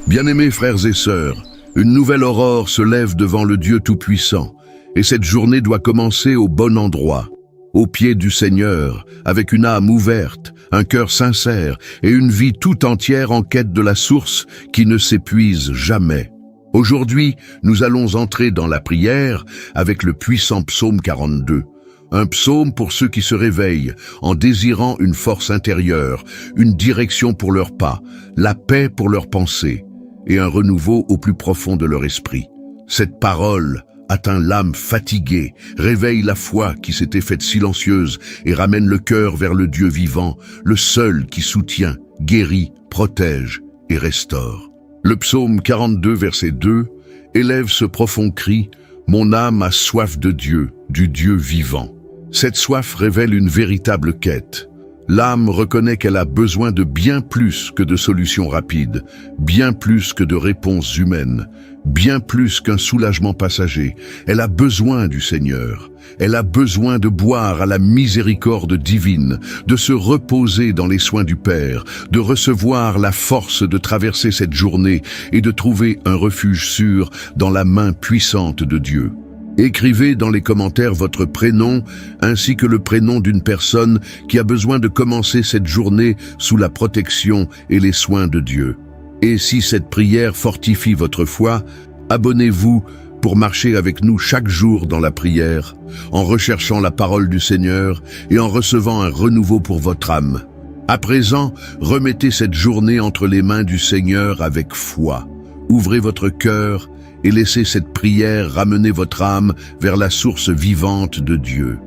Bien-aimés frères et sœurs, une nouvelle aurore se lève devant le Dieu Tout-Puissant, et cette journée doit commencer au bon endroit, au pied du Seigneur, avec une âme ouverte, un cœur sincère et une vie tout entière en quête de la source qui ne s'épuise jamais. Aujourd'hui, nous allons entrer dans la prière avec le puissant psaume 42. Un psaume pour ceux qui se réveillent en désirant une force intérieure, une direction pour leurs pas, la paix pour leurs pensées et un renouveau au plus profond de leur esprit. Cette parole atteint l'âme fatiguée, réveille la foi qui s'était faite silencieuse et ramène le cœur vers le Dieu vivant, le seul qui soutient, guérit, protège et restaure. Le psaume 42, verset 2, élève ce profond cri « Mon âme a soif de Dieu, du Dieu vivant ». Cette soif révèle une véritable quête. L'âme reconnaît qu'elle a besoin de bien plus que de solutions rapides, bien plus que de réponses humaines, bien plus qu'un soulagement passager. Elle a besoin du Seigneur. Elle a besoin de boire à la miséricorde divine, de se reposer dans les soins du Père, de recevoir la force de traverser cette journée et de trouver un refuge sûr dans la main puissante de Dieu. Écrivez dans les commentaires votre prénom ainsi que le prénom d'une personne qui a besoin de commencer cette journée sous la protection et les soins de Dieu. Et si cette prière fortifie votre foi, abonnez-vous pour marcher avec nous chaque jour dans la prière, en recherchant la parole du Seigneur et en recevant un renouveau pour votre âme. À présent, remettez cette journée entre les mains du Seigneur avec foi. Ouvrez votre cœur et laissez cette prière ramener votre âme vers la source vivante de Dieu.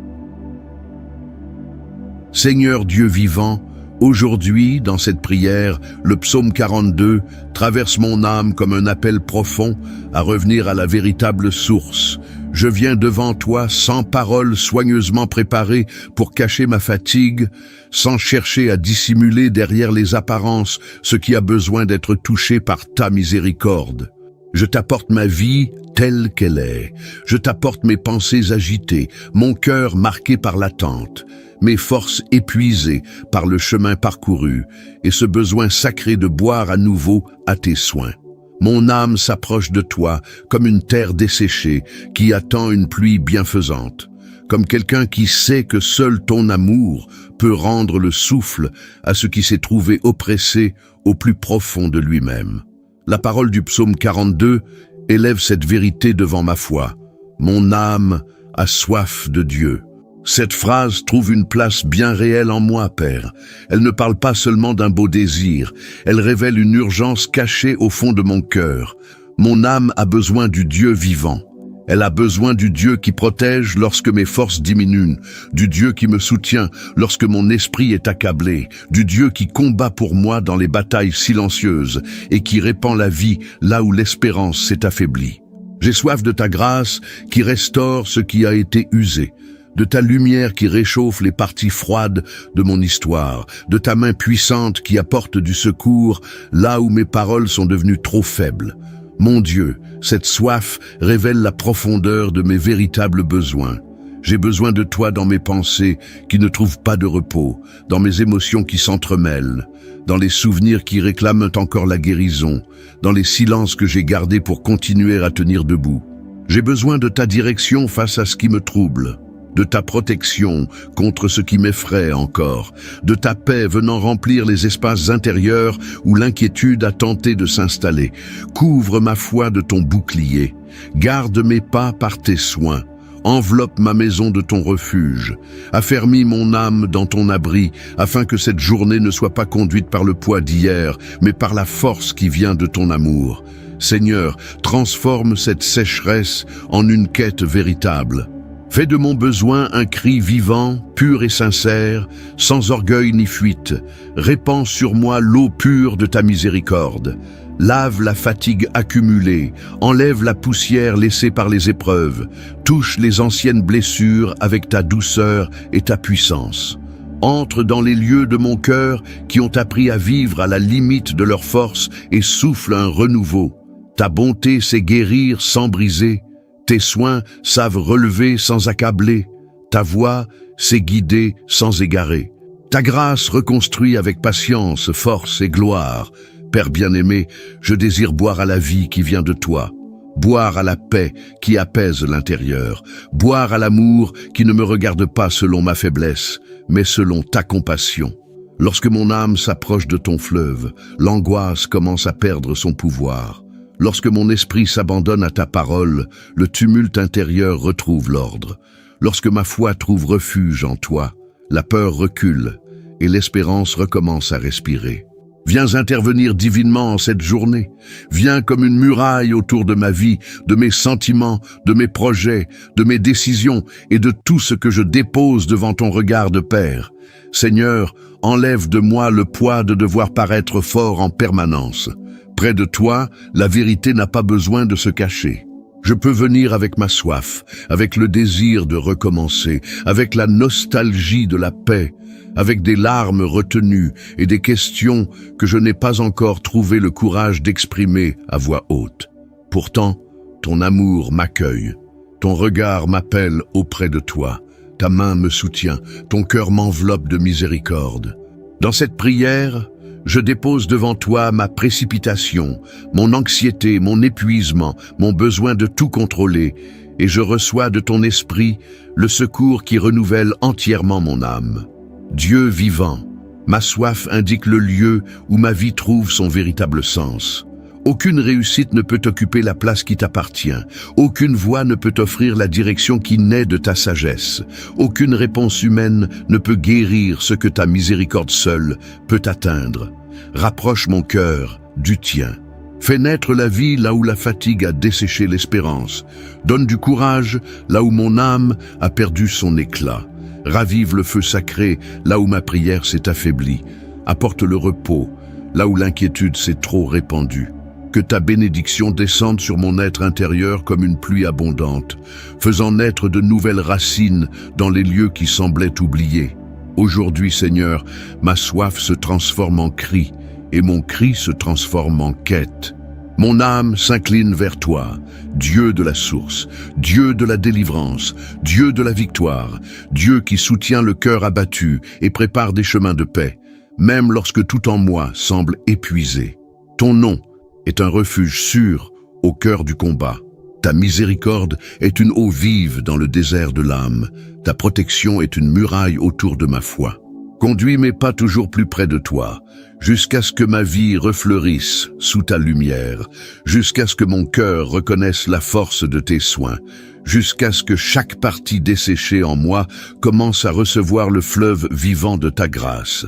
Seigneur Dieu vivant, aujourd'hui, dans cette prière, le psaume 42 traverse mon âme comme un appel profond à revenir à la véritable source. Je viens devant toi sans paroles soigneusement préparées pour cacher ma fatigue, sans chercher à dissimuler derrière les apparences ce qui a besoin d'être touché par ta miséricorde. Je t'apporte ma vie telle qu'elle est. Je t'apporte mes pensées agitées, mon cœur marqué par l'attente, mes forces épuisées par le chemin parcouru et ce besoin sacré de boire à nouveau à tes soins. Mon âme s'approche de toi comme une terre desséchée qui attend une pluie bienfaisante, comme quelqu'un qui sait que seul ton amour peut rendre le souffle à ce qui s'est trouvé oppressé au plus profond de lui-même. La parole du psaume 42 élève cette vérité devant ma foi. Mon âme a soif de Dieu. Cette phrase trouve une place bien réelle en moi, Père. Elle ne parle pas seulement d'un beau désir, elle révèle une urgence cachée au fond de mon cœur. Mon âme a besoin du Dieu vivant. Elle a besoin du Dieu qui protège lorsque mes forces diminuent, du Dieu qui me soutient lorsque mon esprit est accablé, du Dieu qui combat pour moi dans les batailles silencieuses et qui répand la vie là où l'espérance s'est affaiblie. J'ai soif de ta grâce qui restaure ce qui a été usé, de ta lumière qui réchauffe les parties froides de mon histoire, de ta main puissante qui apporte du secours là où mes paroles sont devenues trop faibles. Mon Dieu, cette soif révèle la profondeur de mes véritables besoins. J'ai besoin de toi dans mes pensées qui ne trouvent pas de repos, dans mes émotions qui s'entremêlent, dans les souvenirs qui réclament encore la guérison, dans les silences que j'ai gardés pour continuer à tenir debout. J'ai besoin de ta direction face à ce qui me trouble, de ta protection contre ce qui m'effraie encore, de ta paix venant remplir les espaces intérieurs où l'inquiétude a tenté de s'installer. Couvre ma foi de ton bouclier, garde mes pas par tes soins, enveloppe ma maison de ton refuge, affermis mon âme dans ton abri, afin que cette journée ne soit pas conduite par le poids d'hier, mais par la force qui vient de ton amour. Seigneur, transforme cette sécheresse en une quête véritable. Fais de mon besoin un cri vivant, pur et sincère, sans orgueil ni fuite. Répands sur moi l'eau pure de ta miséricorde. Lave la fatigue accumulée, enlève la poussière laissée par les épreuves. Touche les anciennes blessures avec ta douceur et ta puissance. Entre dans les lieux de mon cœur qui ont appris à vivre à la limite de leur force et souffle un renouveau. Ta bonté sait guérir sans briser. Tes soins savent relever sans accabler, ta voix sait guider sans égarer. Ta grâce reconstruit avec patience, force et gloire. Père bien-aimé, je désire boire à la vie qui vient de toi, boire à la paix qui apaise l'intérieur, boire à l'amour qui ne me regarde pas selon ma faiblesse, mais selon ta compassion. Lorsque mon âme s'approche de ton fleuve, l'angoisse commence à perdre son pouvoir. Lorsque mon esprit s'abandonne à ta parole, le tumulte intérieur retrouve l'ordre. Lorsque ma foi trouve refuge en toi, la peur recule et l'espérance recommence à respirer. Viens intervenir divinement en cette journée. Viens comme une muraille autour de ma vie, de mes sentiments, de mes projets, de mes décisions et de tout ce que je dépose devant ton regard de Père. Seigneur, enlève de moi le poids de devoir paraître fort en permanence. Près de toi, la vérité n'a pas besoin de se cacher. Je peux venir avec ma soif, avec le désir de recommencer, avec la nostalgie de la paix, avec des larmes retenues et des questions que je n'ai pas encore trouvé le courage d'exprimer à voix haute. Pourtant, ton amour m'accueille, ton regard m'appelle auprès de toi, ta main me soutient, ton cœur m'enveloppe de miséricorde. Dans cette prière, je dépose devant toi ma précipitation, mon anxiété, mon épuisement, mon besoin de tout contrôler, et je reçois de ton esprit le secours qui renouvelle entièrement mon âme. Dieu vivant, ma soif indique le lieu où ma vie trouve son véritable sens. Aucune réussite ne peut occuper la place qui t'appartient. Aucune voie ne peut offrir la direction qui naît de ta sagesse. Aucune réponse humaine ne peut guérir ce que ta miséricorde seule peut atteindre. Rapproche mon cœur du tien. Fais naître la vie là où la fatigue a desséché l'espérance. Donne du courage là où mon âme a perdu son éclat. Ravive le feu sacré là où ma prière s'est affaiblie. Apporte le repos là où l'inquiétude s'est trop répandue. Que ta bénédiction descende sur mon être intérieur comme une pluie abondante, faisant naître de nouvelles racines dans les lieux qui semblaient oubliés. Aujourd'hui, Seigneur, ma soif se transforme en cri, et mon cri se transforme en quête. Mon âme s'incline vers toi, Dieu de la source, Dieu de la délivrance, Dieu de la victoire, Dieu qui soutient le cœur abattu et prépare des chemins de paix, même lorsque tout en moi semble épuisé. Ton nom est un refuge sûr au cœur du combat. Ta miséricorde est une eau vive dans le désert de l'âme. Ta protection est une muraille autour de ma foi. Conduis mes pas toujours plus près de toi, jusqu'à ce que ma vie refleurisse sous ta lumière, jusqu'à ce que mon cœur reconnaisse la force de tes soins, jusqu'à ce que chaque partie desséchée en moi commence à recevoir le fleuve vivant de ta grâce.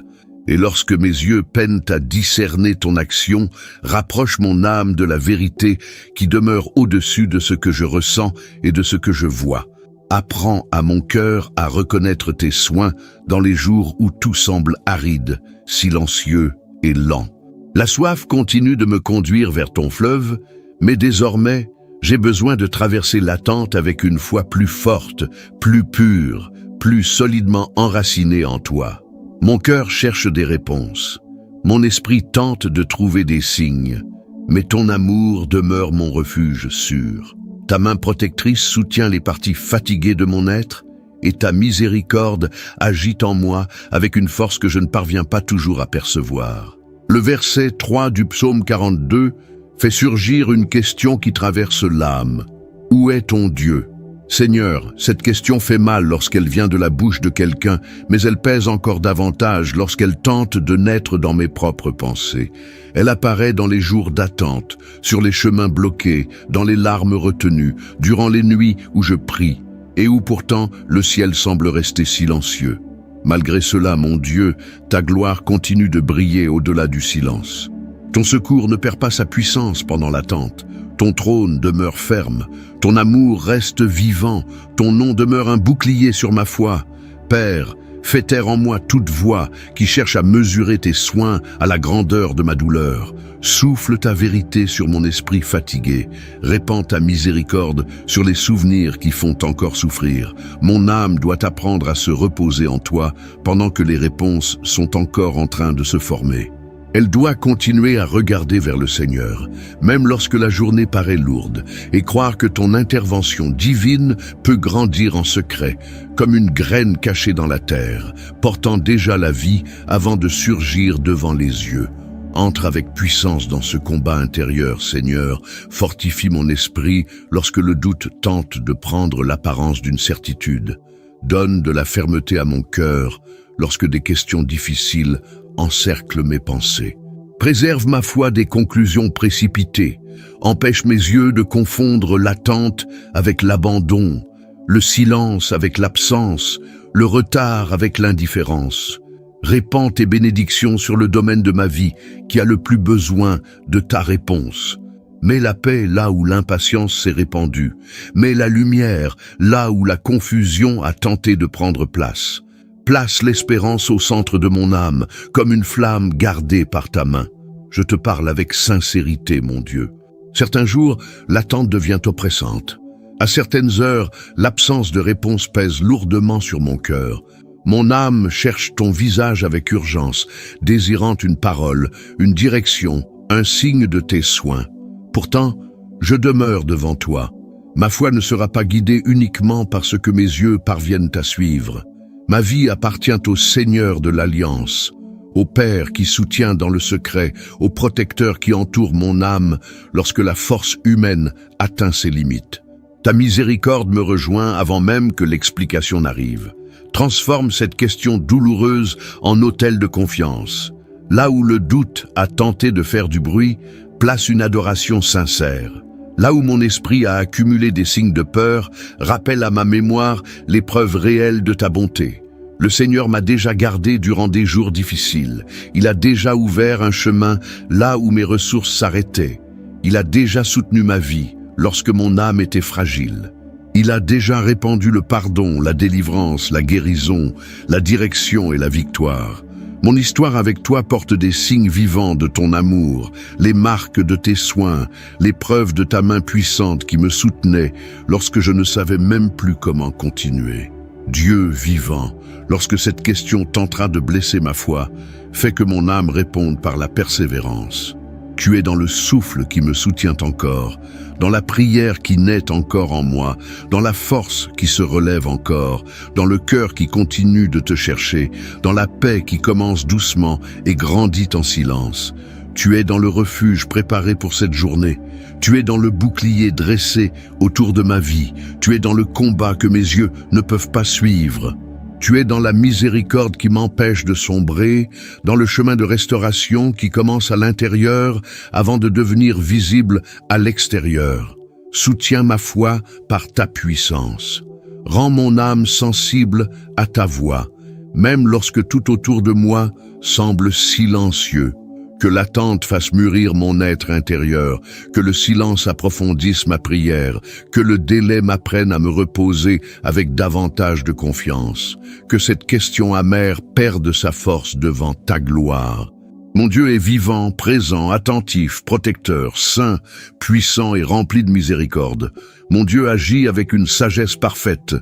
Et lorsque mes yeux peinent à discerner ton action, rapproche mon âme de la vérité qui demeure au-dessus de ce que je ressens et de ce que je vois. Apprends à mon cœur à reconnaître tes soins dans les jours où tout semble aride, silencieux et lent. La soif continue de me conduire vers ton fleuve, mais désormais, j'ai besoin de traverser l'attente avec une foi plus forte, plus pure, plus solidement enracinée en toi. Mon cœur cherche des réponses. Mon esprit tente de trouver des signes. Mais ton amour demeure mon refuge sûr. Ta main protectrice soutient les parties fatiguées de mon être et ta miséricorde agite en moi avec une force que je ne parviens pas toujours à percevoir. Le verset 3 du psaume 42 fait surgir une question qui traverse l'âme. Où est ton Dieu ? Seigneur, cette question fait mal lorsqu'elle vient de la bouche de quelqu'un, mais elle pèse encore davantage lorsqu'elle tente de naître dans mes propres pensées. Elle apparaît dans les jours d'attente, sur les chemins bloqués, dans les larmes retenues, durant les nuits où je prie, et où pourtant le ciel semble rester silencieux. Malgré cela, mon Dieu, ta gloire continue de briller au-delà du silence. Ton secours ne perd pas sa puissance pendant l'attente. Ton trône demeure ferme, ton amour reste vivant, ton nom demeure un bouclier sur ma foi. Père, fais taire en moi toute voix qui cherche à mesurer tes soins à la grandeur de ma douleur. Souffle ta vérité sur mon esprit fatigué, répands ta miséricorde sur les souvenirs qui font encore souffrir. Mon âme doit apprendre à se reposer en toi pendant que les réponses sont encore en train de se former. Elle doit continuer à regarder vers le Seigneur, même lorsque la journée paraît lourde, et croire que ton intervention divine peut grandir en secret, comme une graine cachée dans la terre, portant déjà la vie avant de surgir devant les yeux. Entre avec puissance dans ce combat intérieur, Seigneur, fortifie mon esprit lorsque le doute tente de prendre l'apparence d'une certitude. Donne de la fermeté à mon cœur lorsque des questions difficiles encerclent mes pensées. Préserve ma foi des conclusions précipitées. Empêche mes yeux de confondre l'attente avec l'abandon, le silence avec l'absence, le retard avec l'indifférence. Répands tes bénédictions sur le domaine de ma vie qui a le plus besoin de ta réponse. Mets la paix là où l'impatience s'est répandue. Mets la lumière là où la confusion a tenté de prendre place. Place l'espérance au centre de mon âme, comme une flamme gardée par ta main. Je te parle avec sincérité, mon Dieu. Certains jours, l'attente devient oppressante. À certaines heures, l'absence de réponse pèse lourdement sur mon cœur. Mon âme cherche ton visage avec urgence, désirant une parole, une direction, un signe de tes soins. Pourtant, je demeure devant toi. Ma foi ne sera pas guidée uniquement par ce que mes yeux parviennent à suivre. Ma vie appartient au Seigneur de l'Alliance, au Père qui soutient dans le secret, au Protecteur qui entoure mon âme lorsque la force humaine atteint ses limites. Ta miséricorde me rejoint avant même que l'explication n'arrive. Transforme cette question douloureuse en autel de confiance. Là où le doute a tenté de faire du bruit, place une adoration sincère. Là où mon esprit a accumulé des signes de peur, rappelle à ma mémoire les preuves réelles de ta bonté. Le Seigneur m'a déjà gardé durant des jours difficiles. Il a déjà ouvert un chemin là où mes ressources s'arrêtaient. Il a déjà soutenu ma vie lorsque mon âme était fragile. Il a déjà répandu le pardon, la délivrance, la guérison, la direction et la victoire. Mon histoire avec toi porte des signes vivants de ton amour, les marques de tes soins, les preuves de ta main puissante qui me soutenait lorsque je ne savais même plus comment continuer. Dieu vivant, lorsque cette question tentera de blesser ma foi, fais que mon âme réponde par la persévérance. Tu es dans le souffle qui me soutient encore, dans la prière qui naît encore en moi, dans la force qui se relève encore, dans le cœur qui continue de te chercher, dans la paix qui commence doucement et grandit en silence. Tu es dans le refuge préparé pour cette journée. Tu es dans le bouclier dressé autour de ma vie. Tu es dans le combat que mes yeux ne peuvent pas suivre. Tu es dans la miséricorde qui m'empêche de sombrer, dans le chemin de restauration qui commence à l'intérieur avant de devenir visible à l'extérieur. Soutiens ma foi par ta puissance. Rends mon âme sensible à ta voix, même lorsque tout autour de moi semble silencieux. Que l'attente fasse mûrir mon être intérieur, que le silence approfondisse ma prière, que le délai m'apprenne à me reposer avec davantage de confiance, que cette question amère perde sa force devant ta gloire. Mon Dieu est vivant, présent, attentif, protecteur, saint, puissant et rempli de miséricorde. Mon Dieu agit avec une sagesse parfaite.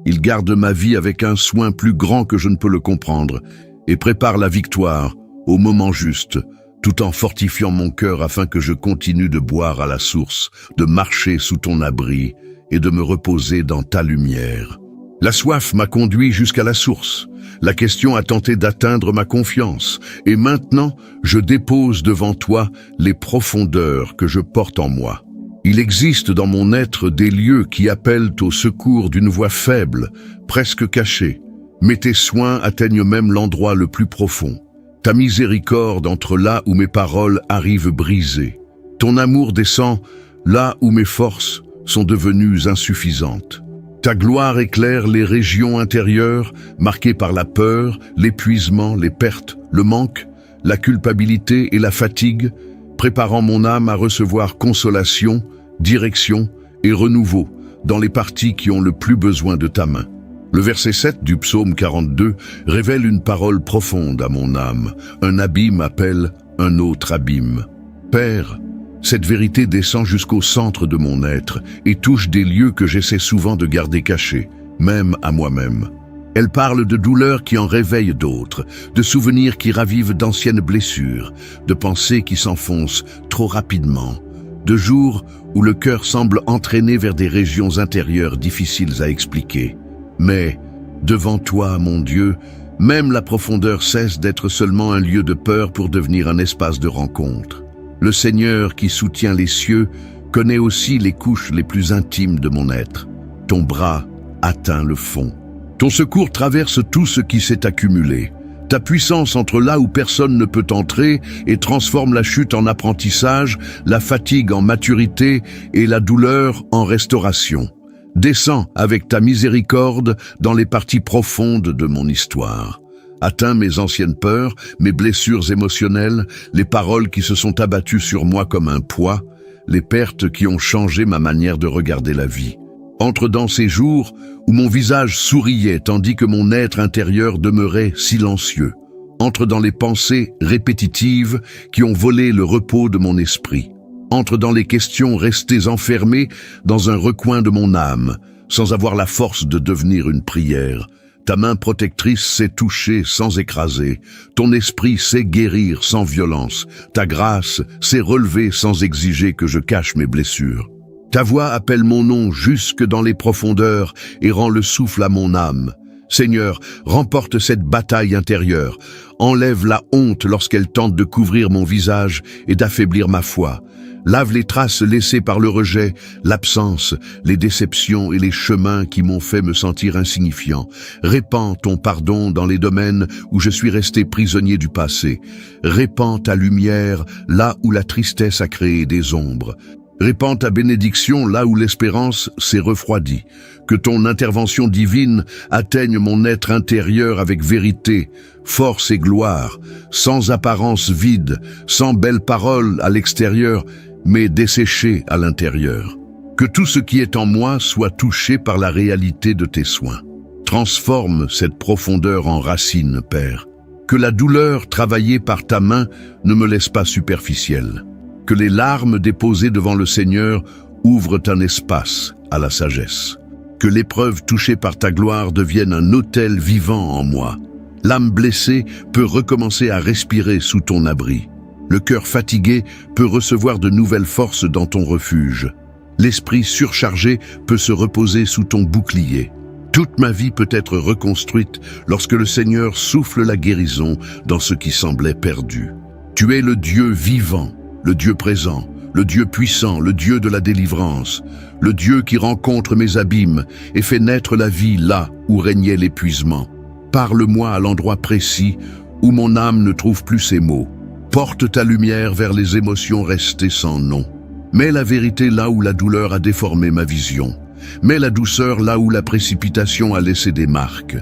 Il garde ma vie avec un soin plus grand que je ne peux le comprendre et prépare la victoire au moment juste, tout en fortifiant mon cœur afin que je continue de boire à la source, de marcher sous ton abri et de me reposer dans ta lumière. La soif m'a conduit jusqu'à la source. La question a tenté d'atteindre ma confiance, et maintenant je dépose devant toi les profondeurs que je porte en moi. Il existe dans mon être des lieux qui appellent au secours d'une voix faible, presque cachée. Mais tes soins atteignent même l'endroit le plus profond. Ta miséricorde entre là où mes paroles arrivent brisées. Ton amour descend là où mes forces sont devenues insuffisantes. Ta gloire éclaire les régions intérieures marquées par la peur, l'épuisement, les pertes, le manque, la culpabilité et la fatigue, préparant mon âme à recevoir consolation, direction et renouveau dans les parties qui ont le plus besoin de ta main. Le verset 7 du psaume 42 révèle une parole profonde à mon âme. Un abîme appelle un autre abîme. Père, cette vérité descend jusqu'au centre de mon être et touche des lieux que j'essaie souvent de garder cachés, même à moi-même. Elle parle de douleurs qui en réveillent d'autres, de souvenirs qui ravivent d'anciennes blessures, de pensées qui s'enfoncent trop rapidement, de jours où le cœur semble entraîné vers des régions intérieures difficiles à expliquer. Mais, devant toi, mon Dieu, Même la profondeur cesse d'être seulement un lieu de peur pour devenir un espace de rencontre. Le Seigneur qui soutient les cieux connaît aussi les couches les plus intimes de mon être. Ton bras atteint le fond. Ton secours traverse tout ce qui s'est accumulé. Ta puissance entre là où personne ne peut entrer et transforme la chute en apprentissage, la fatigue en maturité et la douleur en restauration. Descends avec ta miséricorde dans les parties profondes de mon histoire. Atteins mes anciennes peurs, mes blessures émotionnelles, les paroles qui se sont abattues sur moi comme un poids, les pertes qui ont changé ma manière de regarder la vie. Entre dans ces jours où mon visage souriait tandis que mon être intérieur demeurait silencieux. Entre dans les pensées répétitives qui ont volé le repos de mon esprit. Entre dans les questions restées enfermées dans un recoin de mon âme, sans avoir la force de devenir une prière. Ta main protectrice sait toucher sans écraser. Ton esprit sait guérir sans violence. Ta grâce sait relever sans exiger que je cache mes blessures. Ta voix appelle mon nom jusque dans les profondeurs et rend le souffle à mon âme. Seigneur, remporte cette bataille intérieure. Enlève la honte lorsqu'elle tente de couvrir mon visage et d'affaiblir ma foi. Lave les traces laissées par le rejet, l'absence, les déceptions et les chemins qui m'ont fait me sentir insignifiant. Répands ton pardon dans les domaines où je suis resté prisonnier du passé. Répands ta lumière là où la tristesse a créé des ombres. Répands ta bénédiction là où l'espérance s'est refroidie. Que ton intervention divine atteigne mon être intérieur avec vérité, force et gloire, sans apparence vide, sans belles paroles à l'extérieur, mais desséché à l'intérieur. Que tout ce qui est en moi soit touché par la réalité de tes soins. Transforme cette profondeur en racine, Père. Que la douleur travaillée par ta main ne me laisse pas superficielle. Que les larmes déposées devant le Seigneur ouvrent un espace à la sagesse. Que l'épreuve touchée par ta gloire devienne un autel vivant en moi. L'âme blessée peut recommencer à respirer sous ton abri. Le cœur fatigué peut recevoir de nouvelles forces dans ton refuge. L'esprit surchargé peut se reposer sous ton bouclier. Toute ma vie peut être reconstruite lorsque le Seigneur souffle la guérison dans ce qui semblait perdu. Tu es le Dieu vivant, le Dieu présent, le Dieu puissant, le Dieu de la délivrance, le Dieu qui rencontre mes abîmes et fait naître la vie là où régnait l'épuisement. Parle-moi à l'endroit précis où mon âme ne trouve plus ses mots. Porte ta lumière vers les émotions restées sans nom. Mets la vérité là où la douleur a déformé ma vision. Mets la douceur là où la précipitation a laissé des marques.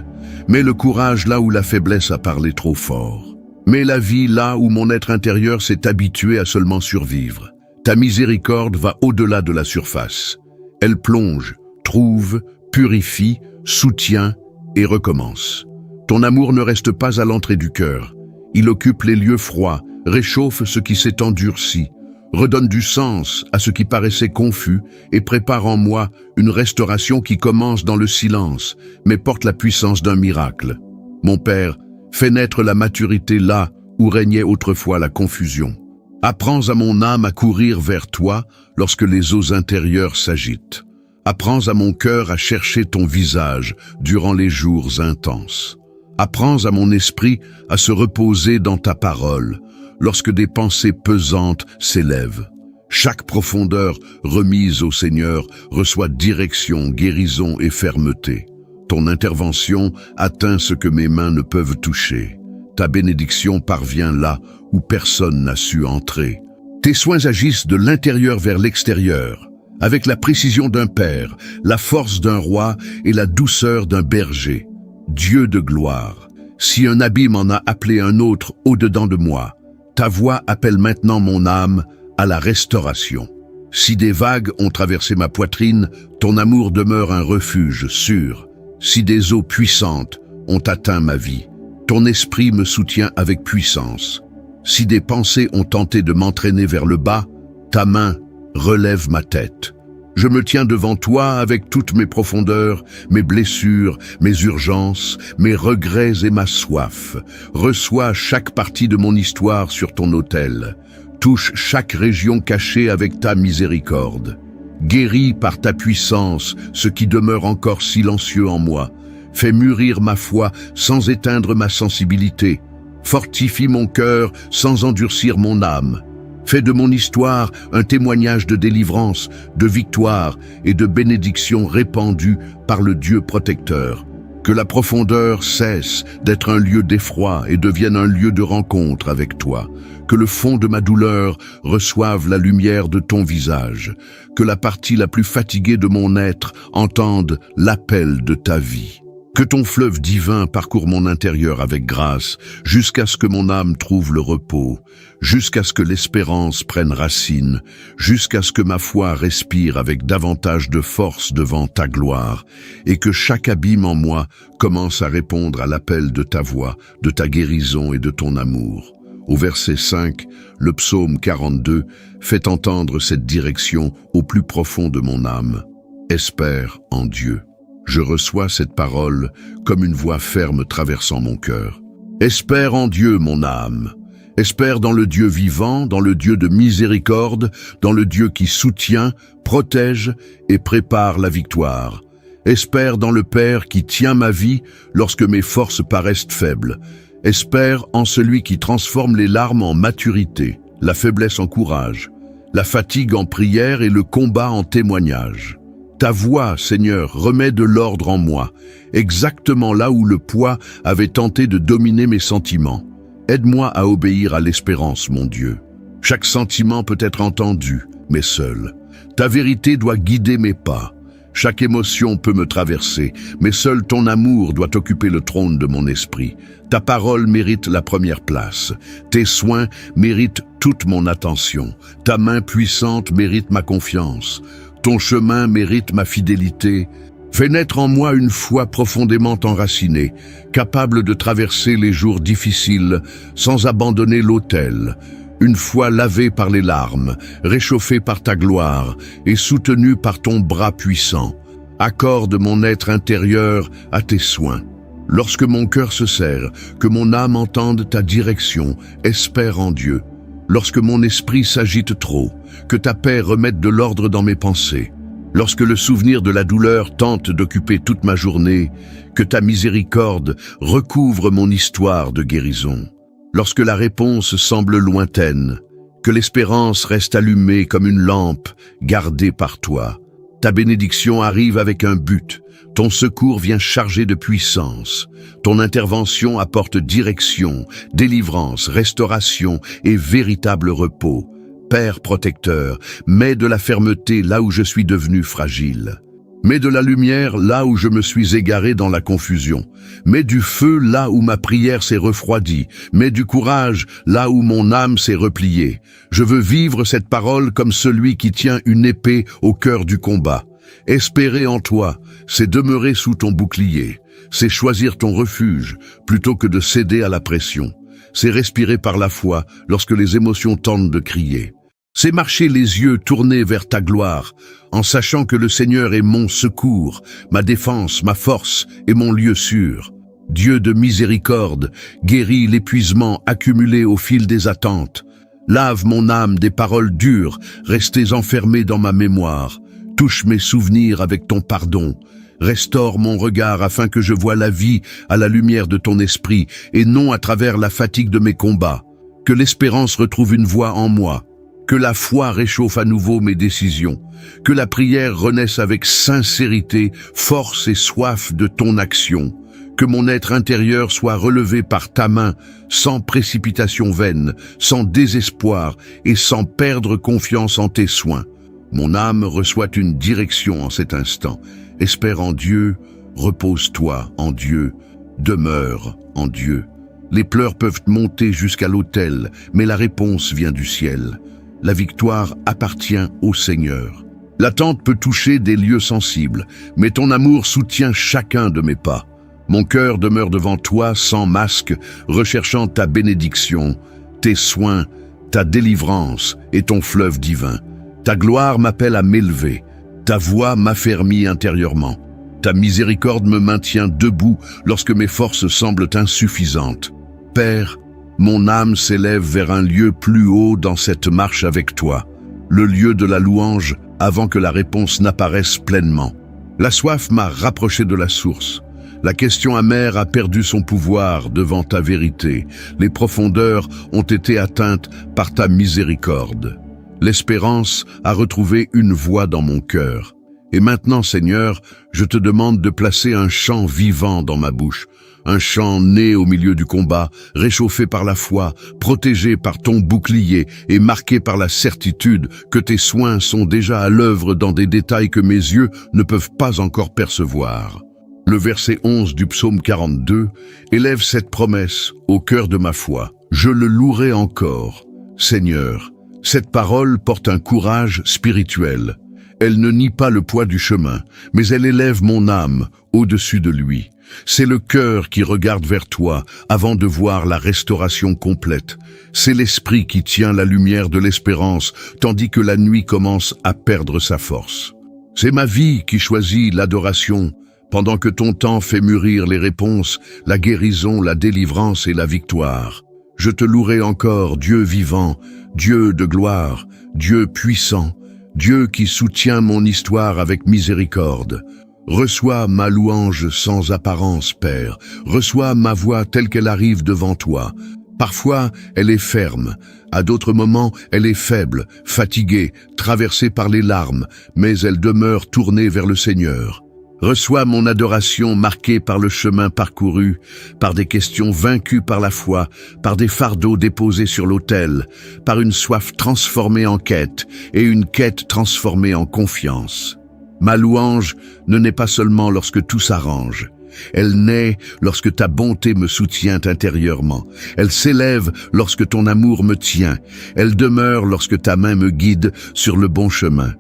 Mets le courage là où la faiblesse a parlé trop fort. Mets la vie là où mon être intérieur s'est habitué à seulement survivre. Ta miséricorde va au-delà de la surface. Elle plonge, trouve, purifie, soutient et recommence. Ton amour ne reste pas à l'entrée du cœur. Il occupe les lieux froids, réchauffe ce qui s'est endurci, redonne du sens à ce qui paraissait confus et prépare en moi une restauration qui commence dans le silence, mais porte la puissance d'un miracle. Mon Père, fais naître la maturité là où régnait autrefois la confusion. Apprends à mon âme à courir vers toi lorsque les eaux intérieures s'agitent. Apprends à mon cœur à chercher ton visage durant les jours intenses. Apprends à mon esprit à se reposer dans ta parole lorsque des pensées pesantes s'élèvent. Chaque profondeur remise au Seigneur reçoit direction, guérison et fermeté. Ton intervention atteint ce que mes mains ne peuvent toucher. Ta bénédiction parvient là où personne n'a su entrer. Tes soins agissent de l'intérieur vers l'extérieur, avec la précision d'un père, la force d'un roi et la douceur d'un berger. Dieu de gloire, si un abîme en a appelé un autre au-dedans de moi, ta voix appelle maintenant mon âme à la restauration. Si des vagues ont traversé ma poitrine, ton amour demeure un refuge sûr. Si des eaux puissantes ont atteint ma vie, ton esprit me soutient avec puissance. Si des pensées ont tenté de m'entraîner vers le bas, ta main relève ma tête. Je me tiens devant toi avec toutes mes profondeurs, mes blessures, mes urgences, mes regrets et ma soif. Reçois chaque partie de mon histoire sur ton autel. Touche chaque région cachée avec ta miséricorde. Guéris par ta puissance ce qui demeure encore silencieux en moi. Fais mûrir ma foi sans éteindre ma sensibilité. Fortifie mon cœur sans endurcir mon âme. Fais de mon histoire un témoignage de délivrance, de victoire et de bénédiction répandue par le Dieu protecteur. Que la profondeur cesse d'être un lieu d'effroi et devienne un lieu de rencontre avec toi. Que le fond de ma douleur reçoive la lumière de ton visage. Que la partie la plus fatiguée de mon être entende l'appel de ta vie. Que ton fleuve divin parcourt mon intérieur avec grâce, jusqu'à ce que mon âme trouve le repos, jusqu'à ce que l'espérance prenne racine, jusqu'à ce que ma foi respire avec davantage de force devant ta gloire, et que chaque abîme en moi commence à répondre à l'appel de ta voix, de ta guérison et de ton amour. Au verset 5, le psaume 42 fait entendre cette direction au plus profond de mon âme. Espère en Dieu. Je reçois cette parole comme une voix ferme traversant mon cœur. Espère en Dieu, mon âme. Espère dans le Dieu vivant, dans le Dieu de miséricorde, dans le Dieu qui soutient, protège et prépare la victoire. Espère dans le Père qui tient ma vie lorsque mes forces paraissent faibles. Espère en celui qui transforme les larmes en maturité, la faiblesse en courage, la fatigue en prière et le combat en témoignage. Ta voix, Seigneur, remet de l'ordre en moi, exactement là où le poids avait tenté de dominer mes sentiments. Aide-moi à obéir à l'espérance, mon Dieu. Chaque sentiment peut être entendu, mais seul. Ta vérité doit guider mes pas. Chaque émotion peut me traverser, mais seul ton amour doit occuper le trône de mon esprit. Ta parole mérite la première place. Tes soins méritent toute mon attention. Ta main puissante mérite ma confiance. Ton chemin mérite ma fidélité. Fais naître en moi une foi profondément enracinée, capable de traverser les jours difficiles sans abandonner l'autel. Une foi lavée par les larmes, réchauffée par ta gloire et soutenue par ton bras puissant. Accorde mon être intérieur à tes soins. Lorsque mon cœur se serre, que mon âme entende ta direction, espère en Dieu. Lorsque mon esprit s'agite trop, que ta paix remette de l'ordre dans mes pensées. Lorsque le souvenir de la douleur tente d'occuper toute ma journée, que ta miséricorde recouvre mon histoire de guérison. Lorsque la réponse semble lointaine, que l'espérance reste allumée comme une lampe gardée par toi. Ta bénédiction arrive avec un but. Ton secours vient chargé de puissance. Ton intervention apporte direction, délivrance, restauration et véritable repos. Père protecteur, mets de la fermeté là où je suis devenu fragile. Mets de la lumière là où je me suis égaré dans la confusion. Mets du feu là où ma prière s'est refroidie. Mets du courage là où mon âme s'est repliée. Je veux vivre cette parole comme celui qui tient une épée au cœur du combat. Espérer en toi, c'est demeurer sous ton bouclier. C'est choisir ton refuge plutôt que de céder à la pression. C'est respirer par la foi lorsque les émotions tentent de crier. C'est marcher les yeux tournés vers ta gloire, en sachant que le Seigneur est mon secours, ma défense, ma force et mon lieu sûr. Dieu de miséricorde, guéris l'épuisement accumulé au fil des attentes. Lave mon âme des paroles dures, restées enfermées dans ma mémoire. Touche mes souvenirs avec ton pardon. Restaure mon regard afin que je voie la vie à la lumière de ton esprit et non à travers la fatigue de mes combats. Que l'espérance retrouve une voix en moi. Que la foi réchauffe à nouveau mes décisions. Que la prière renaisse avec sincérité, force et soif de ton action. Que mon être intérieur soit relevé par ta main, sans précipitation vaine, sans désespoir et sans perdre confiance en tes soins. Mon âme reçoit une direction en cet instant. Espère en Dieu, repose-toi en Dieu, demeure en Dieu. Les pleurs peuvent monter jusqu'à l'autel, mais la réponse vient du ciel. La victoire appartient au Seigneur. L'attente peut toucher des lieux sensibles, mais ton amour soutient chacun de mes pas. Mon cœur demeure devant toi sans masque, recherchant ta bénédiction, tes soins, ta délivrance et ton fleuve divin. Ta gloire m'appelle à m'élever, ta voix m'affermit intérieurement. Ta miséricorde me maintient debout lorsque mes forces semblent insuffisantes. Père, mon âme s'élève vers un lieu plus haut dans cette marche avec toi, le lieu de la louange avant que la réponse n'apparaisse pleinement. La soif m'a rapproché de la source. La question amère a perdu son pouvoir devant ta vérité. Les profondeurs ont été atteintes par ta miséricorde. L'espérance a retrouvé une voix dans mon cœur. Et maintenant, Seigneur, je te demande de placer un chant vivant dans ma bouche, un chant né au milieu du combat, réchauffé par la foi, protégé par ton bouclier et marqué par la certitude que tes soins sont déjà à l'œuvre dans des détails que mes yeux ne peuvent pas encore percevoir. Le verset 11 du psaume 42 élève cette promesse au cœur de ma foi. Je le louerai encore. Seigneur, cette parole porte un courage spirituel. Elle ne nie pas le poids du chemin, mais elle élève mon âme au-dessus de lui. C'est le cœur qui regarde vers toi avant de voir la restauration complète. C'est l'esprit qui tient la lumière de l'espérance, tandis que la nuit commence à perdre sa force. C'est ma vie qui choisit l'adoration, pendant que ton temps fait mûrir les réponses, la guérison, la délivrance et la victoire. Je te louerai encore, Dieu vivant, Dieu de gloire, Dieu puissant, Dieu qui soutient mon histoire avec miséricorde. Reçois ma louange sans apparence, Père. Reçois ma voix telle qu'elle arrive devant toi. Parfois, elle est ferme. À d'autres moments, elle est faible, fatiguée, traversée par les larmes, mais elle demeure tournée vers le Seigneur. Reçois mon adoration marquée par le chemin parcouru, par des questions vaincues par la foi, par des fardeaux déposés sur l'autel, par une soif transformée en quête et une quête transformée en confiance. Ma louange ne naît pas seulement lorsque tout s'arrange. Elle naît lorsque ta bonté me soutient intérieurement. Elle s'élève lorsque ton amour me tient. Elle demeure lorsque ta main me guide sur le bon chemin.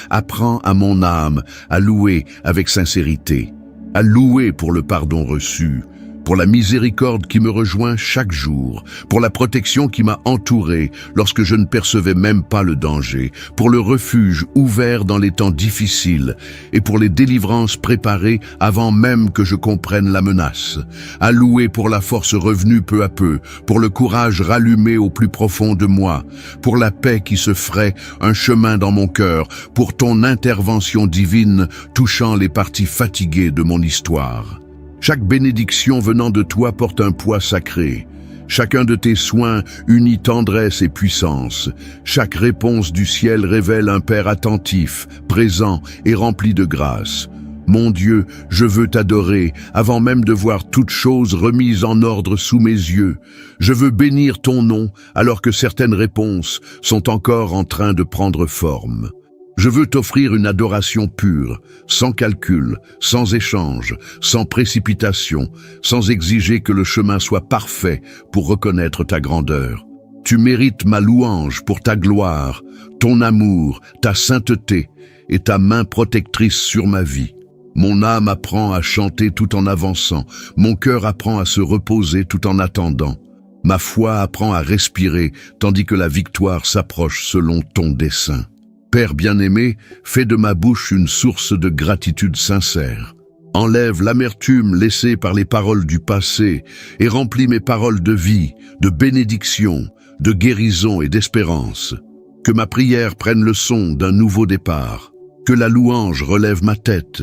Apprends à mon âme à louer avec sincérité, à louer pour le pardon reçu, pour la miséricorde qui me rejoint chaque jour, pour la protection qui m'a entouré lorsque je ne percevais même pas le danger, pour le refuge ouvert dans les temps difficiles et pour les délivrances préparées avant même que je comprenne la menace, à louer pour la force revenue peu à peu, pour le courage rallumé au plus profond de moi, pour la paix qui se ferait un chemin dans mon cœur, pour ton intervention divine touchant les parties fatiguées de mon histoire. Chaque bénédiction venant de toi porte un poids sacré. Chacun de tes soins unit tendresse et puissance. Chaque réponse du ciel révèle un Père attentif, présent et rempli de grâce. Mon Dieu, je veux t'adorer avant même de voir toutes choses remises en ordre sous mes yeux. Je veux bénir ton nom alors que certaines réponses sont encore en train de prendre forme. Je veux t'offrir une adoration pure, sans calcul, sans échange, sans précipitation, sans exiger que le chemin soit parfait pour reconnaître ta grandeur. Tu mérites ma louange pour ta gloire, ton amour, ta sainteté et ta main protectrice sur ma vie. Mon âme apprend à chanter tout en avançant, mon cœur apprend à se reposer tout en attendant. Ma foi apprend à respirer tandis que la victoire s'approche selon ton dessein. Père bien-aimé, fais de ma bouche une source de gratitude sincère. Enlève l'amertume laissée par les paroles du passé et remplis mes paroles de vie, de bénédiction, de guérison et d'espérance. Que ma prière prenne le son d'un nouveau départ. Que la louange relève ma tête.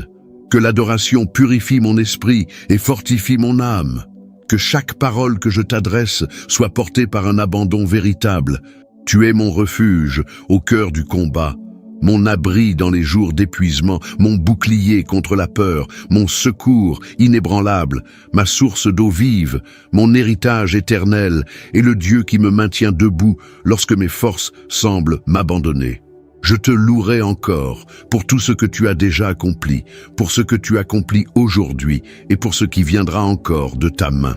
Que l'adoration purifie mon esprit et fortifie mon âme. Que chaque parole que je t'adresse soit portée par un abandon véritable. Tu es mon refuge au cœur du combat, mon abri dans les jours d'épuisement, mon bouclier contre la peur, mon secours inébranlable, ma source d'eau vive, mon héritage éternel et le Dieu qui me maintient debout lorsque mes forces semblent m'abandonner. Je te louerai encore pour tout ce que tu as déjà accompli, pour ce que tu accomplis aujourd'hui et pour ce qui viendra encore de ta main.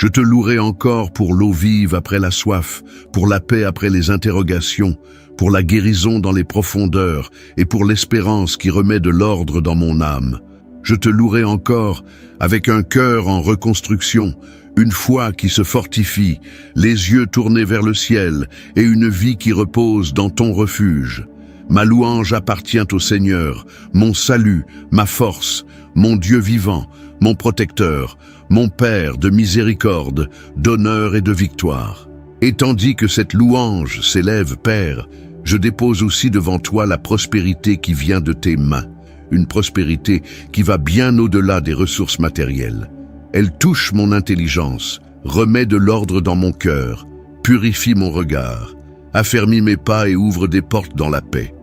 Je te louerai encore pour l'eau vive après la soif, pour la paix après les interrogations, pour la guérison dans les profondeurs et pour l'espérance qui remet de l'ordre dans mon âme. Je te louerai encore avec un cœur en reconstruction, une foi qui se fortifie, les yeux tournés vers le ciel et une vie qui repose dans ton refuge. Ma louange appartient au Seigneur, mon salut, ma force, mon Dieu vivant, mon protecteur, mon Père de miséricorde, d'honneur et de victoire. Et tandis que cette louange s'élève, Père, je dépose aussi devant toi la prospérité qui vient de tes mains. une prospérité qui va bien au-delà des ressources matérielles. Elle touche mon intelligence, remet de l'ordre dans mon cœur, purifie mon regard, affermit mes pas et ouvre des portes dans la paix.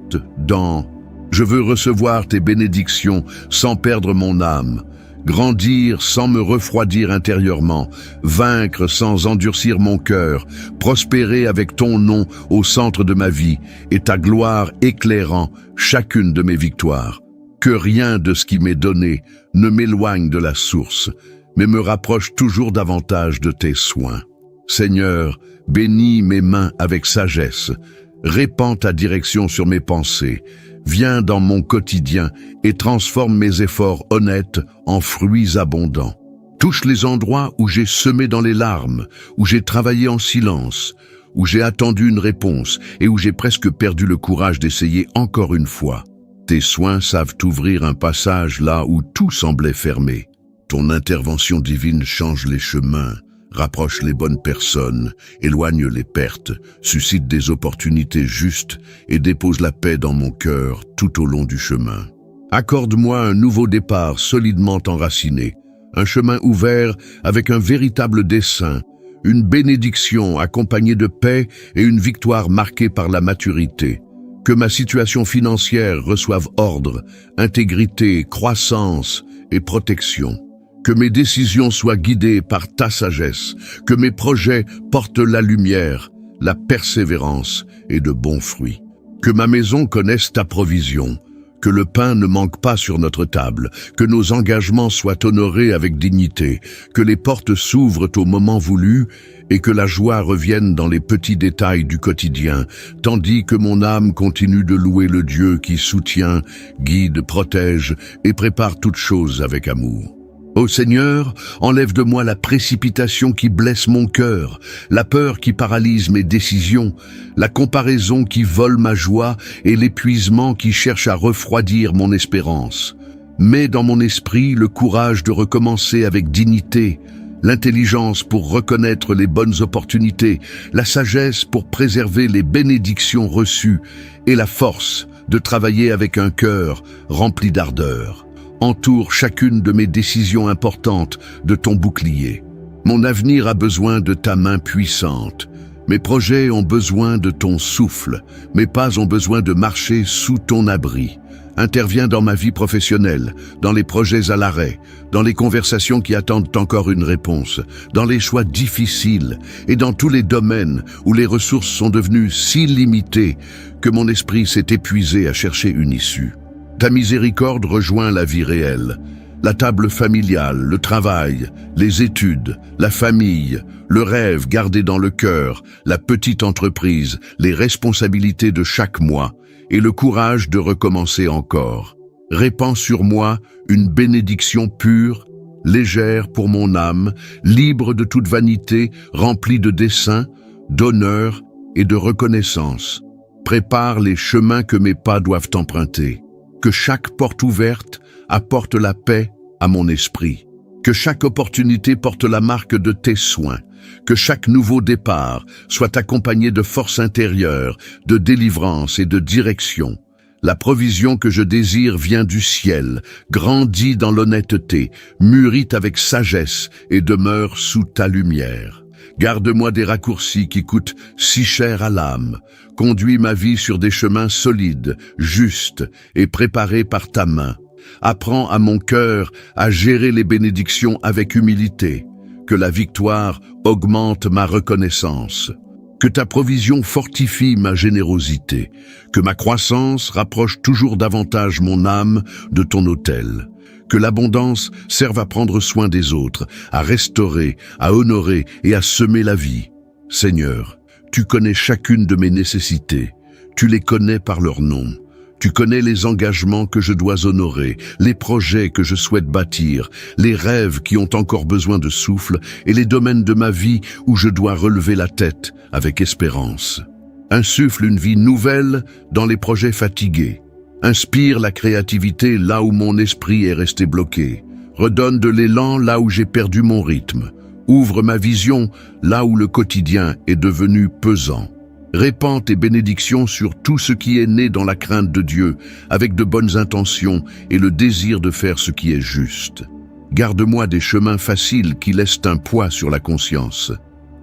Je veux recevoir tes bénédictions sans perdre mon âme, grandir sans me refroidir intérieurement, vaincre sans endurcir mon cœur, prospérer avec ton nom au centre de ma vie et ta gloire éclairant chacune de mes victoires. Que rien de ce qui m'est donné ne m'éloigne de la source, mais me rapproche toujours davantage de tes soins. Seigneur, bénis mes mains avec sagesse, répands ta direction sur mes pensées, viens dans mon quotidien et transforme mes efforts honnêtes en fruits abondants. Touche les endroits où j'ai semé dans les larmes, où j'ai travaillé en silence, où j'ai attendu une réponse et où j'ai presque perdu le courage d'essayer encore une fois. Tes soins savent ouvrir un passage là où tout semblait fermé. Ton intervention divine change les chemins, rapproche les bonnes personnes, éloigne les pertes, suscite des opportunités justes et dépose la paix dans mon cœur tout au long du chemin. Accorde-moi un nouveau départ solidement enraciné, un chemin ouvert avec un véritable dessein, une bénédiction accompagnée de paix et une victoire marquée par la maturité. Que ma situation financière reçoive ordre, intégrité, croissance et protection. Que mes décisions soient guidées par ta sagesse, que mes projets portent la lumière, la persévérance et de bons fruits. Que ma maison connaisse ta provision, que le pain ne manque pas sur notre table, que nos engagements soient honorés avec dignité, que les portes s'ouvrent au moment voulu et que la joie revienne dans les petits détails du quotidien, tandis que mon âme continue de louer le Dieu qui soutient, guide, protège et prépare toutes choses avec amour. Ô Seigneur, enlève de moi la précipitation qui blesse mon cœur, la peur qui paralyse mes décisions, la comparaison qui vole ma joie et l'épuisement qui cherche à refroidir mon espérance. Mets dans mon esprit le courage de recommencer avec dignité, l'intelligence pour reconnaître les bonnes opportunités, la sagesse pour préserver les bénédictions reçues et la force de travailler avec un cœur rempli d'ardeur. Entoure chacune de mes décisions importantes de ton bouclier. Mon avenir a besoin de ta main puissante. Mes projets ont besoin de ton souffle. Mes pas ont besoin de marcher sous ton abri. Interviens dans ma vie professionnelle, dans les projets à l'arrêt, dans les conversations qui attendent encore une réponse, dans les choix difficiles et dans tous les domaines où les ressources sont devenues si limitées que mon esprit s'est épuisé à chercher une issue. Ta miséricorde rejoint la vie réelle, la table familiale, le travail, les études, la famille, le rêve gardé dans le cœur, la petite entreprise, les responsabilités de chaque mois et le courage de recommencer encore. Répands sur moi une bénédiction pure, légère pour mon âme, libre de toute vanité, remplie de dessein, d'honneur et de reconnaissance. Prépare les chemins que mes pas doivent emprunter. Que chaque porte ouverte apporte la paix à mon esprit. Que chaque opportunité porte la marque de tes soins. Que chaque nouveau départ soit accompagné de force intérieure, de délivrance et de direction. La provision que je désire vient du ciel, grandit dans l'honnêteté, mûrit avec sagesse et demeure sous ta lumière. Garde-moi des raccourcis qui coûtent si cher à l'âme. Conduis ma vie sur des chemins solides, justes et préparés par ta main. Apprends à mon cœur à gérer les bénédictions avec humilité. Que la victoire augmente ma reconnaissance. Que ta provision fortifie ma générosité. Que ma croissance rapproche toujours davantage mon âme de ton autel. Que l'abondance serve à prendre soin des autres, à restaurer, à honorer et à semer la vie. Seigneur, tu connais chacune de mes nécessités. Tu les connais par leur nom. Tu connais les engagements que je dois honorer, les projets que je souhaite bâtir, les rêves qui ont encore besoin de souffle et les domaines de ma vie où je dois relever la tête avec espérance. Insuffle une vie nouvelle dans les projets fatigués. Inspire la créativité là où mon esprit est resté bloqué. Redonne de l'élan là où j'ai perdu mon rythme. Ouvre ma vision là où le quotidien est devenu pesant. Répands tes bénédictions sur tout ce qui est né dans la crainte de Dieu, avec de bonnes intentions et le désir de faire ce qui est juste. Garde-moi des chemins faciles qui laissent un poids sur la conscience.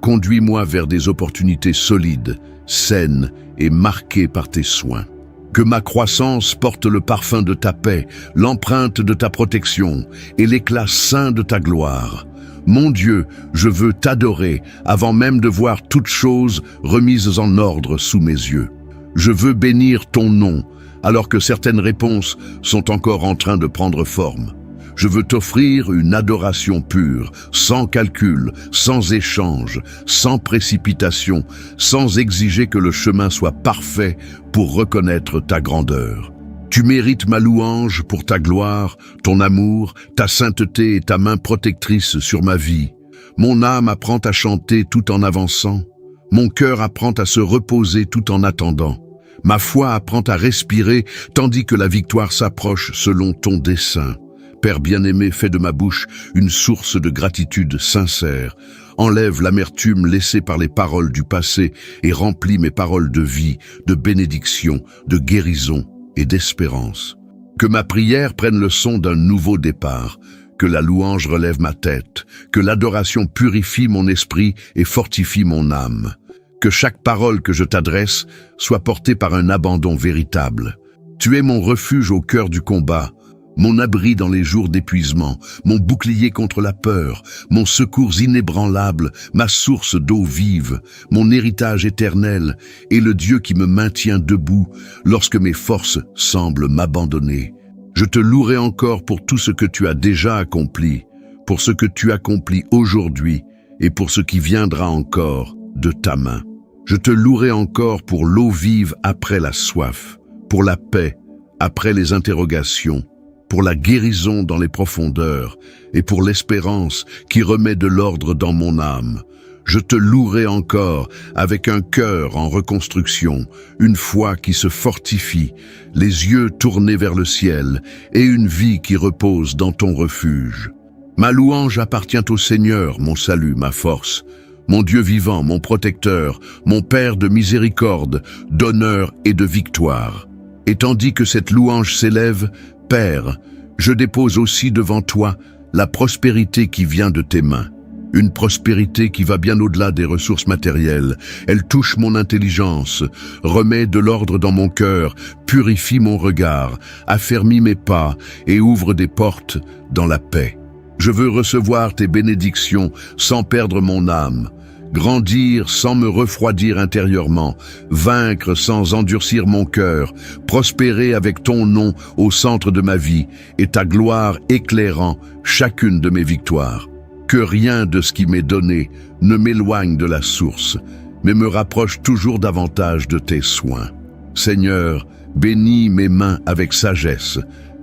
Conduis-moi vers des opportunités solides, saines et marquées par tes soins. Que ma croissance porte le parfum de ta paix, l'empreinte de ta protection et l'éclat saint de ta gloire. Mon Dieu, je veux t'adorer avant même de voir toutes choses remises en ordre sous mes yeux. Je veux bénir ton nom alors que certaines réponses sont encore en train de prendre forme. Je veux t'offrir une adoration pure, sans calcul, sans échange, sans précipitation, sans exiger que le chemin soit parfait pour reconnaître ta grandeur. Tu mérites ma louange pour ta gloire, ton amour, ta sainteté et ta main protectrice sur ma vie. Mon âme apprend à chanter tout en avançant. Mon cœur apprend à se reposer tout en attendant. Ma foi apprend à respirer tandis que la victoire s'approche selon ton dessein. Père bien-aimé, fais de ma bouche une source de gratitude sincère. Enlève l'amertume laissée par les paroles du passé et remplis mes paroles de vie, de bénédiction, de guérison et d'espérance. Que ma prière prenne le son d'un nouveau départ, que la louange relève ma tête, que l'adoration purifie mon esprit et fortifie mon âme. Que chaque parole que je t'adresse soit portée par un abandon véritable. Tu es mon refuge au cœur du combat, mon abri dans les jours d'épuisement, mon bouclier contre la peur, mon secours inébranlable, ma source d'eau vive, mon héritage éternel et le Dieu qui me maintient debout lorsque mes forces semblent m'abandonner. Je te louerai encore pour tout ce que tu as déjà accompli, pour ce que tu accomplis aujourd'hui et pour ce qui viendra encore de ta main. Je te louerai encore pour l'eau vive après la soif, pour la paix après les interrogations, pour la guérison dans les profondeurs et pour l'espérance qui remet de l'ordre dans mon âme. Je te louerai encore avec un cœur en reconstruction, une foi qui se fortifie, les yeux tournés vers le ciel et une vie qui repose dans ton refuge. Ma louange appartient au Seigneur, mon salut, ma force, mon Dieu vivant, mon protecteur, mon Père de miséricorde, d'honneur et de victoire. Et tandis que cette louange s'élève, Père, je dépose aussi devant toi la prospérité qui vient de tes mains. Une prospérité qui va bien au-delà des ressources matérielles. Elle touche mon intelligence, remet de l'ordre dans mon cœur, purifie mon regard, affermit mes pas et ouvre des portes dans la paix. Je veux recevoir tes bénédictions sans perdre mon âme, grandir sans me refroidir intérieurement, vaincre sans endurcir mon cœur, prospérer avec ton nom au centre de ma vie et ta gloire éclairant chacune de mes victoires. Que rien de ce qui m'est donné ne m'éloigne de la source, mais me rapproche toujours davantage de tes soins. Seigneur, bénis mes mains avec sagesse,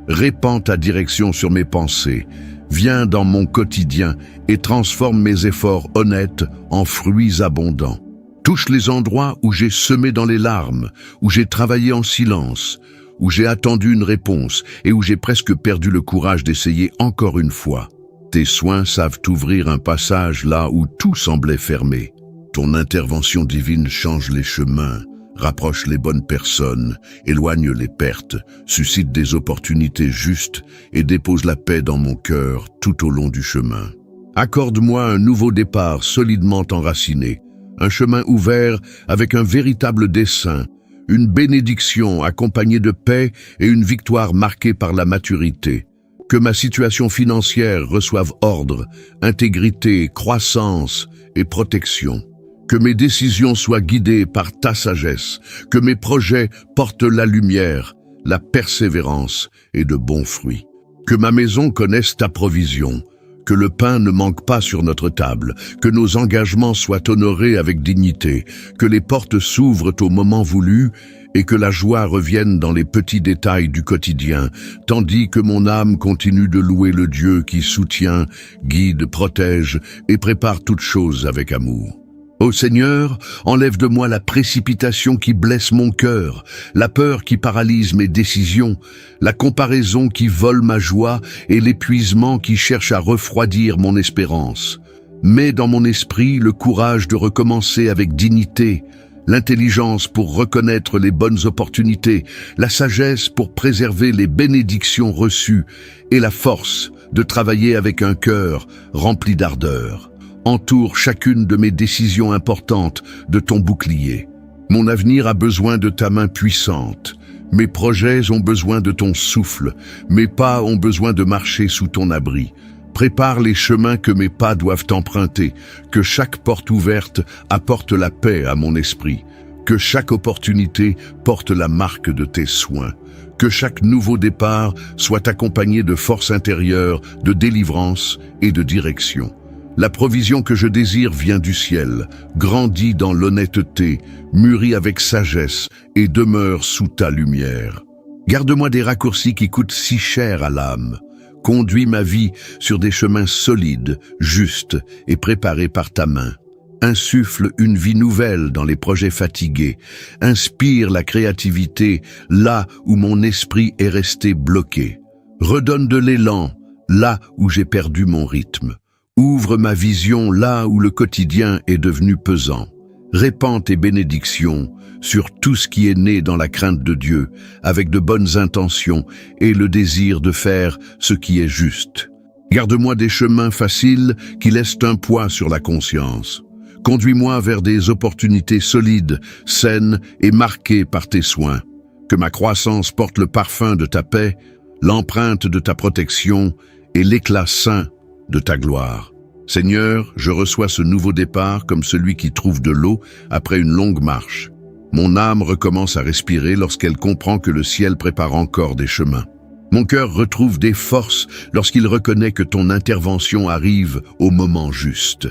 répands ta direction sur mes pensées, viens dans mon quotidien et transforme mes efforts honnêtes en fruits abondants. Touche les endroits où j'ai semé dans les larmes, où j'ai travaillé en silence, où j'ai attendu une réponse et où j'ai presque perdu le courage d'essayer encore une fois. Tes soins savent ouvrir un passage là où tout semblait fermé. Ton intervention divine change les chemins, rapproche les bonnes personnes, éloigne les pertes, suscite des opportunités justes et dépose la paix dans mon cœur tout au long du chemin. Accorde-moi un nouveau départ solidement enraciné, un chemin ouvert avec un véritable dessein, une bénédiction accompagnée de paix et une victoire marquée par la maturité. Que ma situation financière reçoive ordre, intégrité, croissance et protection. Que mes décisions soient guidées par ta sagesse, que mes projets portent la lumière, la persévérance et de bons fruits. Que ma maison connaisse ta provision, que le pain ne manque pas sur notre table, que nos engagements soient honorés avec dignité, que les portes s'ouvrent au moment voulu et que la joie revienne dans les petits détails du quotidien, tandis que mon âme continue de louer le Dieu qui soutient, guide, protège et prépare toutes choses avec amour. Ô Seigneur, enlève de moi la précipitation qui blesse mon cœur, la peur qui paralyse mes décisions, la comparaison qui vole ma joie et l'épuisement qui cherche à refroidir mon espérance. Mets dans mon esprit le courage de recommencer avec dignité, l'intelligence pour reconnaître les bonnes opportunités, la sagesse pour préserver les bénédictions reçues et la force de travailler avec un cœur rempli d'ardeur. Entoure chacune de mes décisions importantes de ton bouclier. Mon avenir a besoin de ta main puissante. Mes projets ont besoin de ton souffle. Mes pas ont besoin de marcher sous ton abri. Prépare les chemins que mes pas doivent emprunter, que chaque porte ouverte apporte la paix à mon esprit, que chaque opportunité porte la marque de tes soins, que chaque nouveau départ soit accompagné de force intérieure, de délivrance et de direction. La provision que je désire vient du ciel, grandit dans l'honnêteté, mûrit avec sagesse et demeure sous ta lumière. Garde-moi des raccourcis qui coûtent si cher à l'âme. Conduis ma vie sur des chemins solides, justes et préparés par ta main. Insuffle une vie nouvelle dans les projets fatigués. Inspire la créativité là où mon esprit est resté bloqué. Redonne de l'élan là où j'ai perdu mon rythme. Ouvre ma vision là où le quotidien est devenu pesant. Répands tes bénédictions sur tout ce qui est né dans la crainte de Dieu, avec de bonnes intentions et le désir de faire ce qui est juste. Garde-moi des chemins faciles qui laissent un poids sur la conscience. Conduis-moi vers des opportunités solides, saines et marquées par tes soins. Que ma croissance porte le parfum de ta paix, l'empreinte de ta protection et l'éclat saint de ta gloire. Seigneur, je reçois ce nouveau départ comme celui qui trouve de l'eau après une longue marche. Mon âme recommence à respirer lorsqu'elle comprend que le ciel prépare encore des chemins. Mon cœur retrouve des forces lorsqu'il reconnaît que ton intervention arrive au moment juste.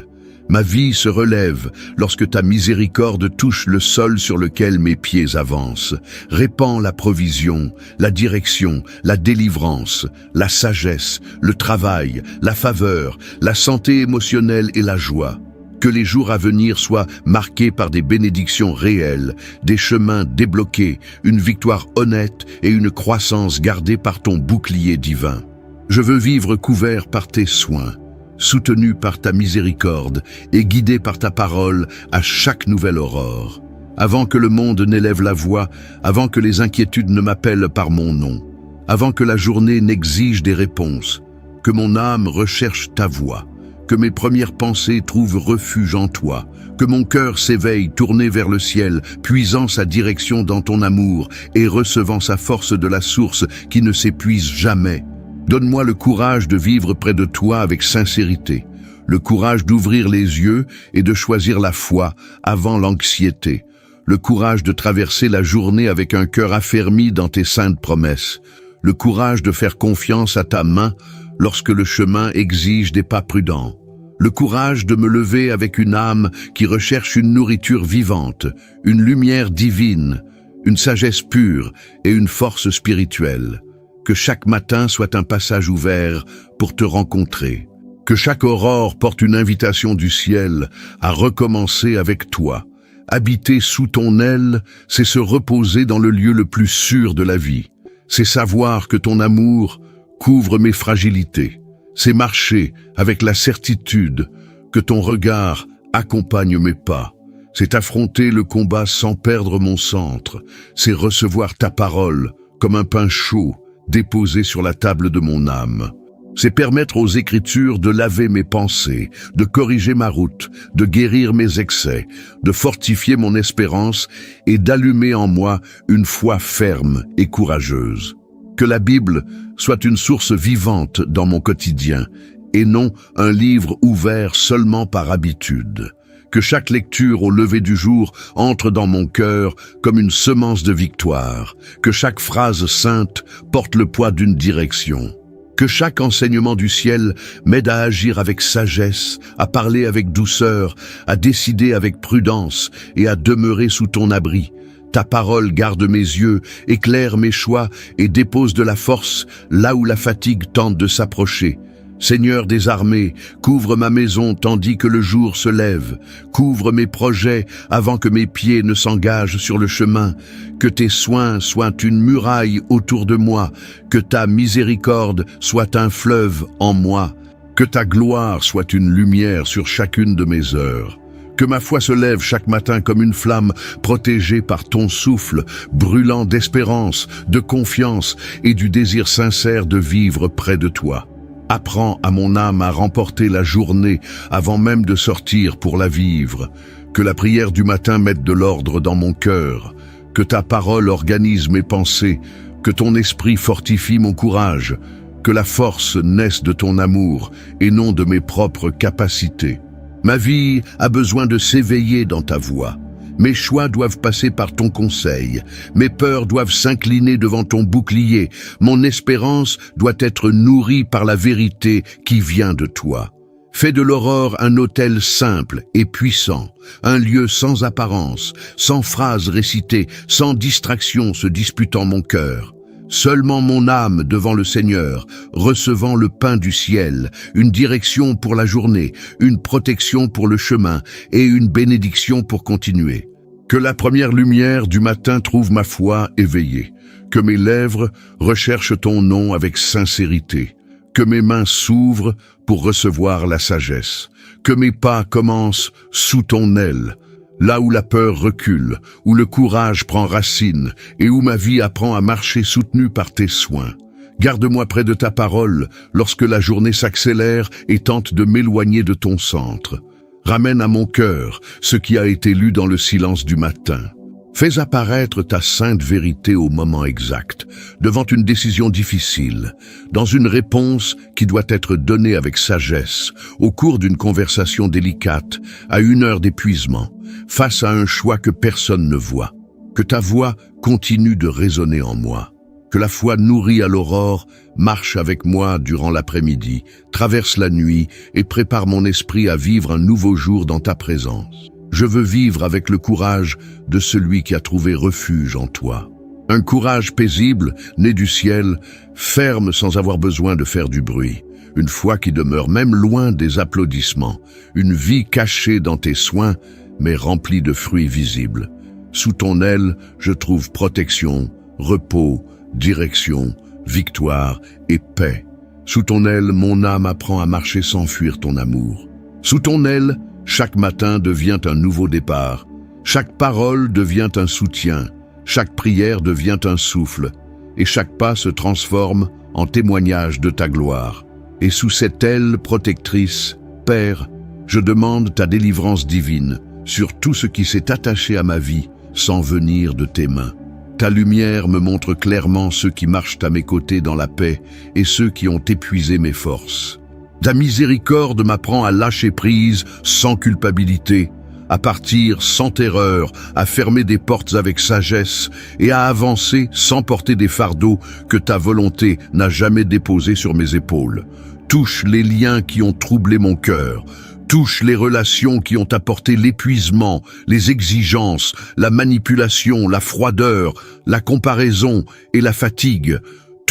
Ma vie se relève lorsque ta miséricorde touche le sol sur lequel mes pieds avancent. Répands la provision, la direction, la délivrance, la sagesse, le travail, la faveur, la santé émotionnelle et la joie. Que les jours à venir soient marqués par des bénédictions réelles, des chemins débloqués, une victoire honnête et une croissance gardée par ton bouclier divin. Je veux vivre couvert par tes soins, soutenu par ta miséricorde et guidé par ta parole à chaque nouvelle aurore. Avant que le monde n'élève la voix, avant que les inquiétudes ne m'appellent par mon nom, avant que la journée n'exige des réponses, que mon âme recherche ta voix, que mes premières pensées trouvent refuge en toi, que mon cœur s'éveille tourné vers le ciel, puisant sa direction dans ton amour et recevant sa force de la source qui ne s'épuise jamais. Donne-moi le courage de vivre près de toi avec sincérité, le courage d'ouvrir les yeux et de choisir la foi avant l'anxiété, le courage de traverser la journée avec un cœur affermi dans tes saintes promesses, le courage de faire confiance à ta main lorsque le chemin exige des pas prudents, le courage de me lever avec une âme qui recherche une nourriture vivante, une lumière divine, une sagesse pure et une force spirituelle. Que chaque matin soit un passage ouvert pour te rencontrer. Que chaque aurore porte une invitation du ciel à recommencer avec toi. Habiter sous ton aile, c'est se reposer dans le lieu le plus sûr de la vie. C'est savoir que ton amour couvre mes fragilités. C'est marcher avec la certitude que ton regard accompagne mes pas. C'est affronter le combat sans perdre mon centre. C'est recevoir ta parole comme un pain chaud déposé sur la table de mon âme. C'est permettre aux Écritures de laver mes pensées, de corriger ma route, de guérir mes excès, de fortifier mon espérance et d'allumer en moi une foi ferme et courageuse. Que la Bible soit une source vivante dans mon quotidien et non un livre ouvert seulement par habitude. Que chaque lecture au lever du jour entre dans mon cœur comme une semence de victoire. Que chaque phrase sainte porte le poids d'une direction. Que chaque enseignement du ciel m'aide à agir avec sagesse, à parler avec douceur, à décider avec prudence et à demeurer sous ton abri. Ta parole garde mes yeux, éclaire mes choix et dépose de la force là où la fatigue tente de s'approcher. Seigneur des armées, couvre ma maison tandis que le jour se lève. Couvre mes projets avant que mes pieds ne s'engagent sur le chemin. Que tes soins soient une muraille autour de moi. Que ta miséricorde soit un fleuve en moi. Que ta gloire soit une lumière sur chacune de mes heures. Que ma foi se lève chaque matin comme une flamme protégée par ton souffle, brûlant d'espérance, de confiance et du désir sincère de vivre près de toi. Apprends à mon âme à remporter la journée avant même de sortir pour la vivre. Que la prière du matin mette de l'ordre dans mon cœur. Que ta parole organise mes pensées. Que ton esprit fortifie mon courage. Que la force naisse de ton amour et non de mes propres capacités. Ma vie a besoin de s'éveiller dans ta voix. Mes choix doivent passer par ton conseil. Mes peurs doivent s'incliner devant ton bouclier. Mon espérance doit être nourrie par la vérité qui vient de toi. Fais de l'aurore un autel simple et puissant, un lieu sans apparence, sans phrases récitées, sans distraction se disputant mon cœur. Seulement mon âme devant le Seigneur, recevant le pain du ciel, une direction pour la journée, une protection pour le chemin et une bénédiction pour continuer. Que la première lumière du matin trouve ma foi éveillée, que mes lèvres recherchent ton nom avec sincérité, que mes mains s'ouvrent pour recevoir la sagesse, que mes pas commencent sous ton aile, là où la peur recule, où le courage prend racine et où ma vie apprend à marcher soutenue par tes soins. Garde-moi près de ta parole lorsque la journée s'accélère et tente de m'éloigner de ton centre. Ramène à mon cœur ce qui a été lu dans le silence du matin. Fais apparaître ta sainte vérité au moment exact, devant une décision difficile, dans une réponse qui doit être donnée avec sagesse, au cours d'une conversation délicate, à une heure d'épuisement, face à un choix que personne ne voit. Que ta voix continue de résonner en moi. Que la foi nourrie à l'aurore marche avec moi durant l'après-midi, traverse la nuit et prépare mon esprit à vivre un nouveau jour dans ta présence. Je veux vivre avec le courage de celui qui a trouvé refuge en toi. Un courage paisible, né du ciel, ferme sans avoir besoin de faire du bruit. Une foi qui demeure même loin des applaudissements. Une vie cachée dans tes soins, mais remplie de fruits visibles. Sous ton aile, je trouve protection, repos, direction, victoire et paix. Sous ton aile, mon âme apprend à marcher sans fuir ton amour. Sous ton aile, chaque matin devient un nouveau départ. Chaque parole devient un soutien. Chaque prière devient un souffle. Et chaque pas se transforme en témoignage de ta gloire. Et sous cette aile protectrice, Père, je demande ta délivrance divine sur tout ce qui s'est attaché à ma vie sans venir de tes mains. Ta lumière me montre clairement ceux qui marchent à mes côtés dans la paix et ceux qui ont épuisé mes forces. Ta miséricorde m'apprend à lâcher prise sans culpabilité, à partir sans terreur, à fermer des portes avec sagesse et à avancer sans porter des fardeaux que ta volonté n'a jamais déposés sur mes épaules. Touche les liens qui ont troublé mon cœur. Touche les relations qui ont apporté l'épuisement, les exigences, la manipulation, la froideur, la comparaison et la fatigue.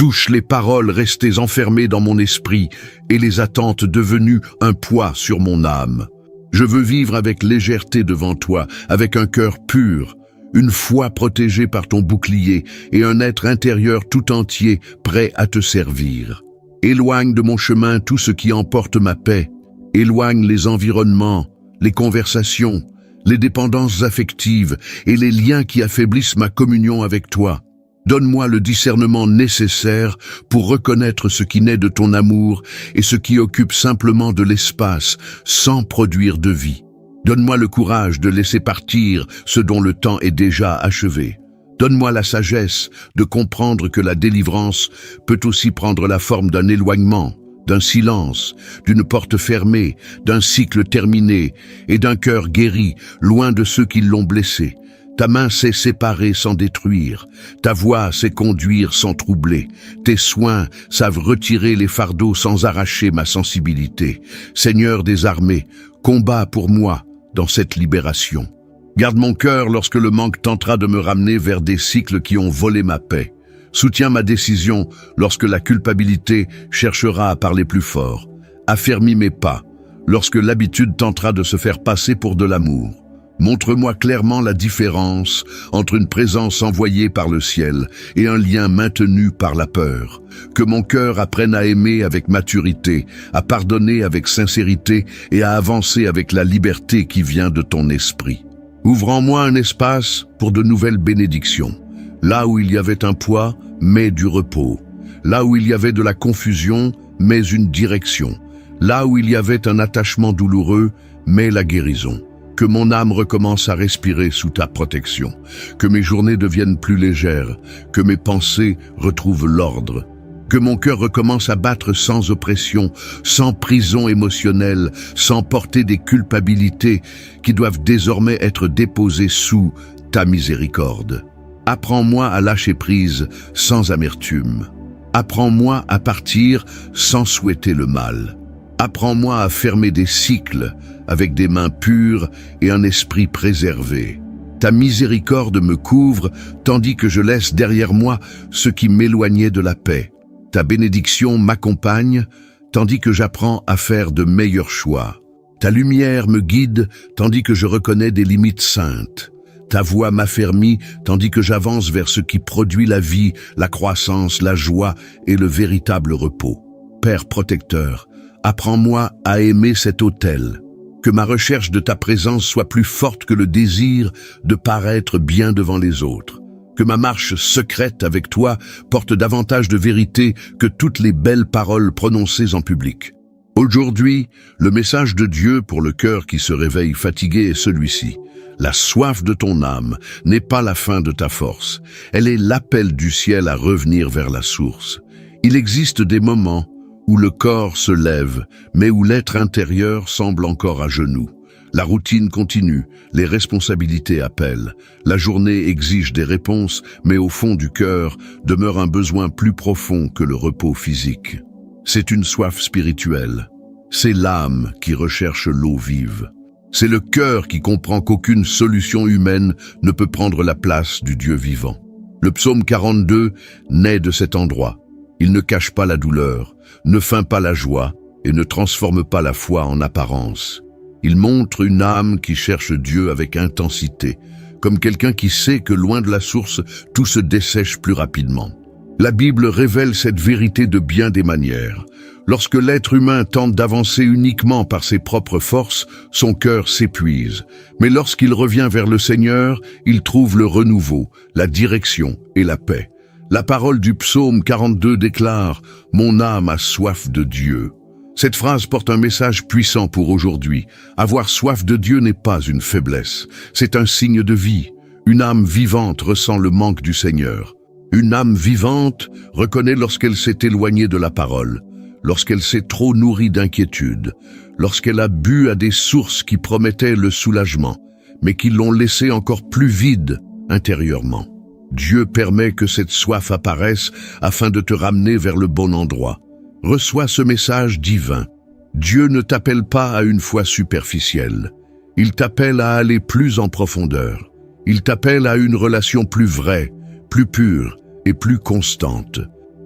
Touche les paroles restées enfermées dans mon esprit et les attentes devenues un poids sur mon âme. Je veux vivre avec légèreté devant toi, avec un cœur pur, une foi protégée par ton bouclier et un être intérieur tout entier prêt à te servir. Éloigne de mon chemin tout ce qui emporte ma paix. Éloigne les environnements, les conversations, les dépendances affectives et les liens qui affaiblissent ma communion avec toi. Donne-moi le discernement nécessaire pour reconnaître ce qui naît de ton amour et ce qui occupe simplement de l'espace sans produire de vie. Donne-moi le courage de laisser partir ce dont le temps est déjà achevé. Donne-moi la sagesse de comprendre que la délivrance peut aussi prendre la forme d'un éloignement, d'un silence, d'une porte fermée, d'un cycle terminé et d'un cœur guéri, loin de ceux qui l'ont blessé. Ta main sait séparer sans détruire, ta voix sait conduire sans troubler, tes soins savent retirer les fardeaux sans arracher ma sensibilité. Seigneur des armées, combat pour moi dans cette libération. Garde mon cœur lorsque le manque tentera de me ramener vers des cycles qui ont volé ma paix. Soutiens ma décision lorsque la culpabilité cherchera à parler plus fort. Affermis mes pas lorsque l'habitude tentera de se faire passer pour de l'amour. Montre-moi clairement la différence entre une présence envoyée par le ciel et un lien maintenu par la peur. Que mon cœur apprenne à aimer avec maturité, à pardonner avec sincérité et à avancer avec la liberté qui vient de ton esprit. Ouvre en moi un espace pour de nouvelles bénédictions. Là où il y avait un poids, mets du repos. Là où il y avait de la confusion, mets une direction. Là où il y avait un attachement douloureux, mets la guérison. Que mon âme recommence à respirer sous ta protection. Que mes journées deviennent plus légères. Que mes pensées retrouvent l'ordre. Que mon cœur recommence à battre sans oppression, sans prison émotionnelle, sans porter des culpabilités qui doivent désormais être déposées sous ta miséricorde. Apprends-moi à lâcher prise sans amertume. Apprends-moi à partir sans souhaiter le mal. Apprends-moi à fermer des cycles avec des mains pures et un esprit préservé. Ta miséricorde me couvre tandis que je laisse derrière moi ce qui m'éloignait de la paix. Ta bénédiction m'accompagne tandis que j'apprends à faire de meilleurs choix. Ta lumière me guide tandis que je reconnais des limites saintes. Ta voix m'affermit tandis que j'avance vers ce qui produit la vie, la croissance, la joie et le véritable repos. Père protecteur, apprends-moi à aimer cet autel. Que ma recherche de ta présence soit plus forte que le désir de paraître bien devant les autres. Que ma marche secrète avec toi porte davantage de vérité que toutes les belles paroles prononcées en public. Aujourd'hui, le message de Dieu pour le cœur qui se réveille fatigué est celui-ci. La soif de ton âme n'est pas la fin de ta force. Elle est l'appel du ciel à revenir vers la source. Il existe des moments où le corps se lève, mais où l'être intérieur semble encore à genoux. La routine continue, les responsabilités appellent. La journée exige des réponses, mais au fond du cœur demeure un besoin plus profond que le repos physique. C'est une soif spirituelle. C'est l'âme qui recherche l'eau vive. C'est le cœur qui comprend qu'aucune solution humaine ne peut prendre la place du Dieu vivant. Le psaume 42 naît de cet endroit. Il ne cache pas la douleur, ne feint pas la joie et ne transforme pas la foi en apparence. Il montre une âme qui cherche Dieu avec intensité, comme quelqu'un qui sait que loin de la source, tout se dessèche plus rapidement. La Bible révèle cette vérité de bien des manières. Lorsque l'être humain tente d'avancer uniquement par ses propres forces, son cœur s'épuise. Mais lorsqu'il revient vers le Seigneur, il trouve le renouveau, la direction et la paix. La parole du psaume 42 déclare « Mon âme a soif de Dieu ». Cette phrase porte un message puissant pour aujourd'hui. Avoir soif de Dieu n'est pas une faiblesse, c'est un signe de vie. Une âme vivante ressent le manque du Seigneur. Une âme vivante reconnaît lorsqu'elle s'est éloignée de la parole, lorsqu'elle s'est trop nourrie d'inquiétude, lorsqu'elle a bu à des sources qui promettaient le soulagement, mais qui l'ont laissée encore plus vide intérieurement. Dieu permet que cette soif apparaisse afin de te ramener vers le bon endroit. Reçois ce message divin. Dieu ne t'appelle pas à une foi superficielle. Il t'appelle à aller plus en profondeur. Il t'appelle à une relation plus vraie, plus pure et plus constante.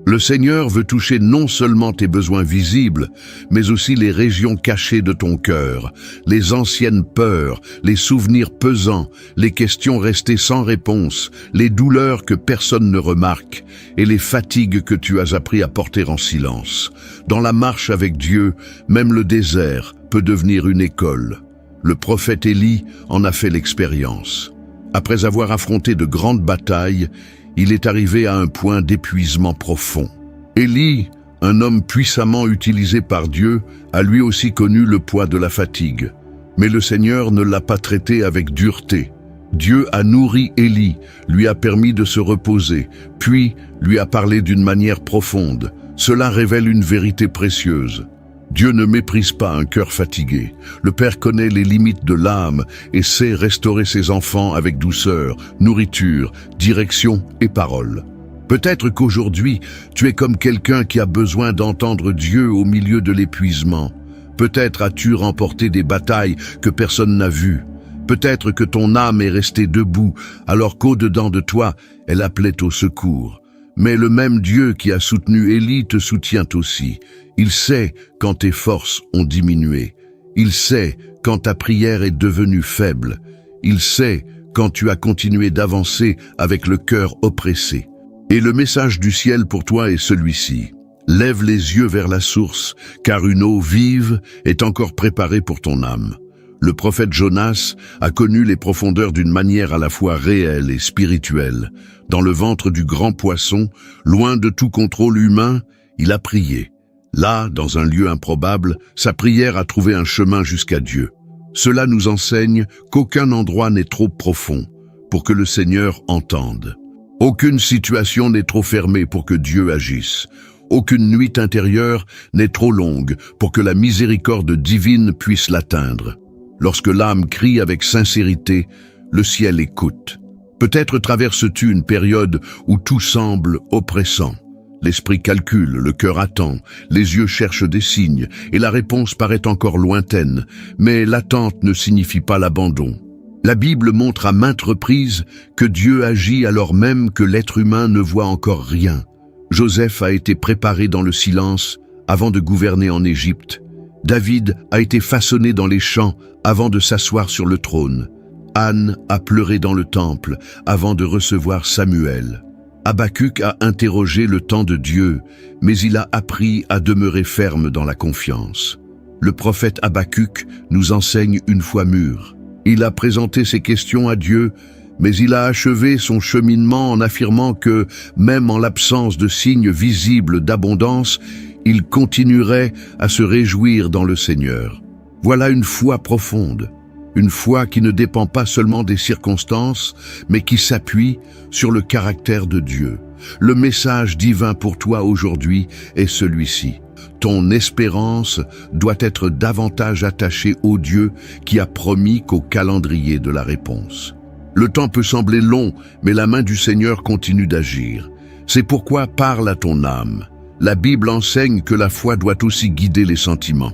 Le Seigneur veut toucher non seulement tes besoins visibles, mais aussi les régions cachées de ton cœur, les anciennes peurs, les souvenirs pesants, les questions restées sans réponse, les douleurs que personne ne remarque et les fatigues que tu as appris à porter en silence. Dans la marche avec Dieu, même le désert peut devenir une école. Le prophète Élie en a fait l'expérience. Après avoir affronté de grandes batailles, il est arrivé à un point d'épuisement profond. Élie, un homme puissamment utilisé par Dieu, a lui aussi connu le poids de la fatigue. Mais le Seigneur ne l'a pas traité avec dureté. Dieu a nourri Élie, lui a permis de se reposer, puis lui a parlé d'une manière profonde. Cela révèle une vérité précieuse. Dieu ne méprise pas un cœur fatigué. Le Père connaît les limites de l'âme et sait restaurer ses enfants avec douceur, nourriture, direction et parole. Peut-être qu'aujourd'hui, tu es comme quelqu'un qui a besoin d'entendre Dieu au milieu de l'épuisement. Peut-être as-tu remporté des batailles que personne n'a vues. Peut-être que ton âme est restée debout alors qu'au-dedans de toi, elle appelait au secours. Mais le même Dieu qui a soutenu Élie te soutient aussi. Il sait quand tes forces ont diminué. Il sait quand ta prière est devenue faible. Il sait quand tu as continué d'avancer avec le cœur oppressé. Et le message du ciel pour toi est celui-ci. Lève les yeux vers la source, car une eau vive est encore préparée pour ton âme. Le prophète Jonas a connu les profondeurs d'une manière à la fois réelle et spirituelle. Dans le ventre du grand poisson, loin de tout contrôle humain, il a prié. Là, dans un lieu improbable, sa prière a trouvé un chemin jusqu'à Dieu. Cela nous enseigne qu'aucun endroit n'est trop profond pour que le Seigneur entende. Aucune situation n'est trop fermée pour que Dieu agisse. Aucune nuit intérieure n'est trop longue pour que la miséricorde divine puisse l'atteindre. Lorsque l'âme crie avec sincérité, le ciel écoute. Peut-être traverses-tu une période où tout semble oppressant. L'esprit calcule, le cœur attend, les yeux cherchent des signes et la réponse paraît encore lointaine, mais l'attente ne signifie pas l'abandon. La Bible montre à maintes reprises que Dieu agit alors même que l'être humain ne voit encore rien. Joseph a été préparé dans le silence avant de gouverner en Égypte. David a été façonné dans les champs avant de s'asseoir sur le trône. Anne a pleuré dans le temple avant de recevoir Samuel. Habacuc a interrogé le temps de Dieu, mais il a appris à demeurer ferme dans la confiance. Le prophète Habacuc nous enseigne une foi mûre. Il a présenté ses questions à Dieu, mais il a achevé son cheminement en affirmant que, même en l'absence de signes visibles d'abondance, il continuerait à se réjouir dans le Seigneur. Voilà une foi profonde, une foi qui ne dépend pas seulement des circonstances, mais qui s'appuie sur le caractère de Dieu. Le message divin pour toi aujourd'hui est celui-ci. Ton espérance doit être davantage attachée au Dieu qui a promis qu'au calendrier de la réponse. Le temps peut sembler long, mais la main du Seigneur continue d'agir. C'est pourquoi parle à ton âme. La Bible enseigne que la foi doit aussi guider les sentiments.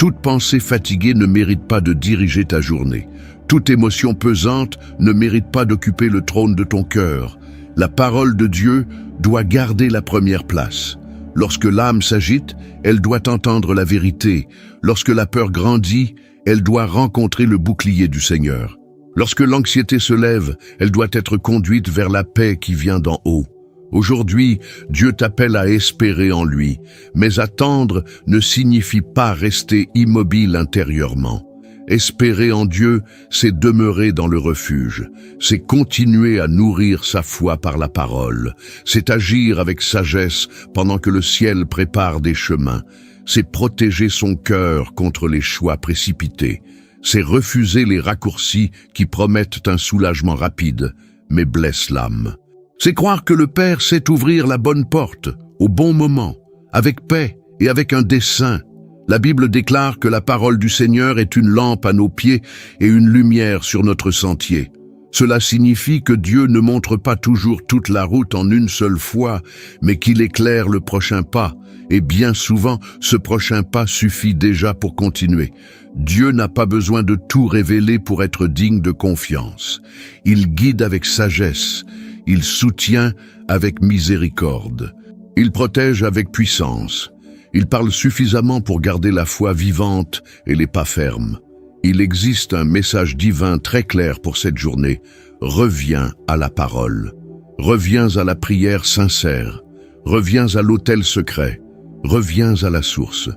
Toute pensée fatiguée ne mérite pas de diriger ta journée. Toute émotion pesante ne mérite pas d'occuper le trône de ton cœur. La parole de Dieu doit garder la première place. Lorsque l'âme s'agite, elle doit entendre la vérité. Lorsque la peur grandit, elle doit rencontrer le bouclier du Seigneur. Lorsque l'anxiété se lève, elle doit être conduite vers la paix qui vient d'en haut. Aujourd'hui, Dieu t'appelle à espérer en lui, mais attendre ne signifie pas rester immobile intérieurement. Espérer en Dieu, c'est demeurer dans le refuge, c'est continuer à nourrir sa foi par la parole, c'est agir avec sagesse pendant que le ciel prépare des chemins, c'est protéger son cœur contre les choix précipités, c'est refuser les raccourcis qui promettent un soulagement rapide, mais blessent l'âme. C'est croire que le Père sait ouvrir la bonne porte, au bon moment, avec paix et avec un dessein. La Bible déclare que la parole du Seigneur est une lampe à nos pieds et une lumière sur notre sentier. Cela signifie que Dieu ne montre pas toujours toute la route en une seule fois, mais qu'il éclaire le prochain pas, et bien souvent, ce prochain pas suffit déjà pour continuer. Dieu n'a pas besoin de tout révéler pour être digne de confiance. Il guide avec sagesse, il soutient avec miséricorde, il protège avec puissance. Il parle suffisamment pour garder la foi vivante et les pas fermes. Il existe un message divin très clair pour cette journée. Reviens à la parole. Reviens à la prière sincère. Reviens à l'autel secret. Reviens à la source.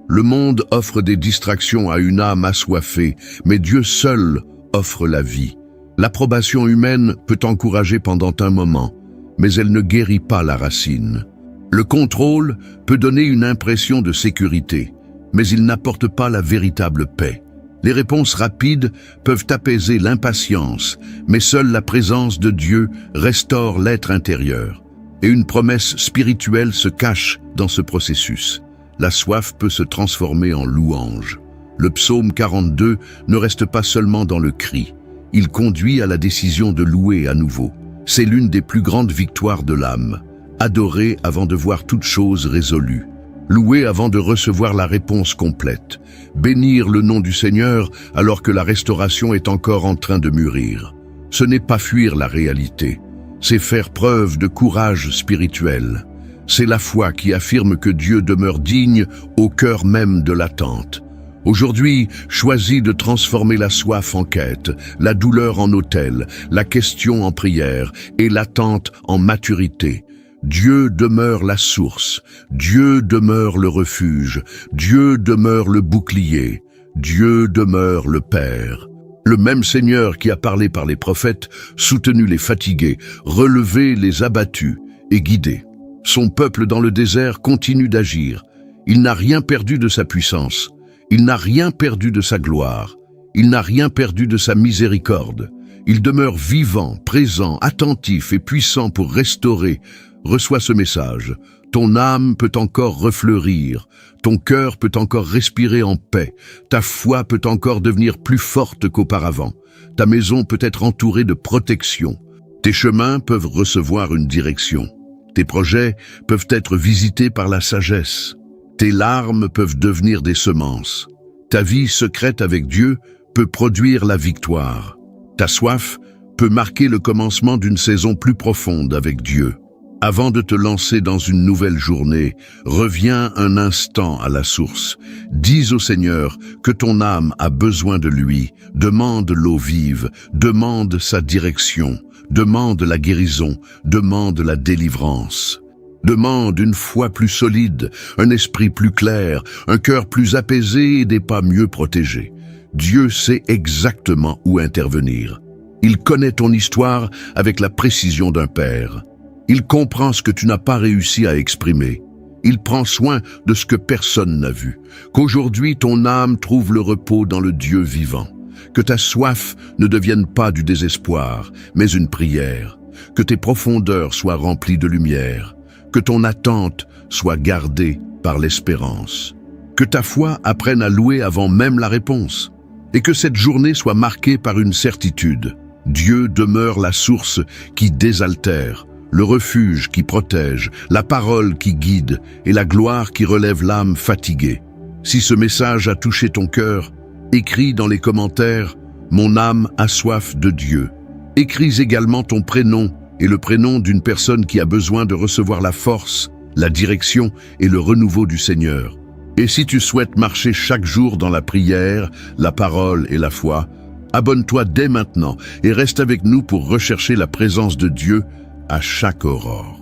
Le monde offre des distractions à une âme assoiffée, mais Dieu seul offre la vie. L'approbation humaine peut encourager pendant un moment, mais elle ne guérit pas la racine. Le contrôle peut donner une impression de sécurité, mais il n'apporte pas la véritable paix. Les réponses rapides peuvent apaiser l'impatience, mais seule la présence de Dieu restaure l'être intérieur. Et une promesse spirituelle se cache dans ce processus. La soif peut se transformer en louange. Le psaume 42 ne reste pas seulement dans le cri. Il conduit à la décision de louer à nouveau. C'est l'une des plus grandes victoires de l'âme. Adorer avant de voir toute chose résolue. Louer avant de recevoir la réponse complète. Bénir le nom du Seigneur alors que la restauration est encore en train de mûrir. Ce n'est pas fuir la réalité. C'est faire preuve de courage spirituel. C'est la foi qui affirme que Dieu demeure digne au cœur même de l'attente. Aujourd'hui, choisis de transformer la soif en quête, la douleur en autel, la question en prière et l'attente en maturité. Dieu demeure la source, Dieu demeure le refuge, Dieu demeure le bouclier, Dieu demeure le Père. Le même Seigneur qui a parlé par les prophètes, soutenu les fatigués, relevé les abattus et guidé. Son peuple dans le désert continue d'agir. Il n'a rien perdu de sa puissance. Il n'a rien perdu de sa gloire. Il n'a rien perdu de sa miséricorde. Il demeure vivant, présent, attentif et puissant pour restaurer. Reçois ce message. Ton âme peut encore refleurir. Ton cœur peut encore respirer en paix. Ta foi peut encore devenir plus forte qu'auparavant. Ta maison peut être entourée de protection. Tes chemins peuvent recevoir une direction. Tes projets peuvent être visités par la sagesse. Tes larmes peuvent devenir des semences. Ta vie secrète avec Dieu peut produire la victoire. Ta soif peut marquer le commencement d'une saison plus profonde avec Dieu. Avant de te lancer dans une nouvelle journée, reviens un instant à la source. Dis au Seigneur que ton âme a besoin de lui. Demande l'eau vive, demande sa direction, demande la guérison, demande la délivrance. Demande une foi plus solide, un esprit plus clair, un cœur plus apaisé et des pas mieux protégés. Dieu sait exactement où intervenir. Il connaît ton histoire avec la précision d'un père. Il comprend ce que tu n'as pas réussi à exprimer. Il prend soin de ce que personne n'a vu. Qu'aujourd'hui ton âme trouve le repos dans le Dieu vivant. Que ta soif ne devienne pas du désespoir, mais une prière. Que tes profondeurs soient remplies de lumière. Que ton attente soit gardée par l'espérance. Que ta foi apprenne à louer avant même la réponse. Et que cette journée soit marquée par une certitude. Dieu demeure la source qui désaltère, le refuge qui protège, la parole qui guide et la gloire qui relève l'âme fatiguée. Si ce message a touché ton cœur, écris dans les commentaires « Mon âme a soif de Dieu ». Écris également ton prénom et le prénom d'une personne qui a besoin de recevoir la force, la direction et le renouveau du Seigneur. Et si tu souhaites marcher chaque jour dans la prière, la parole et la foi, abonne-toi dès maintenant et reste avec nous pour rechercher la présence de Dieu à chaque aurore.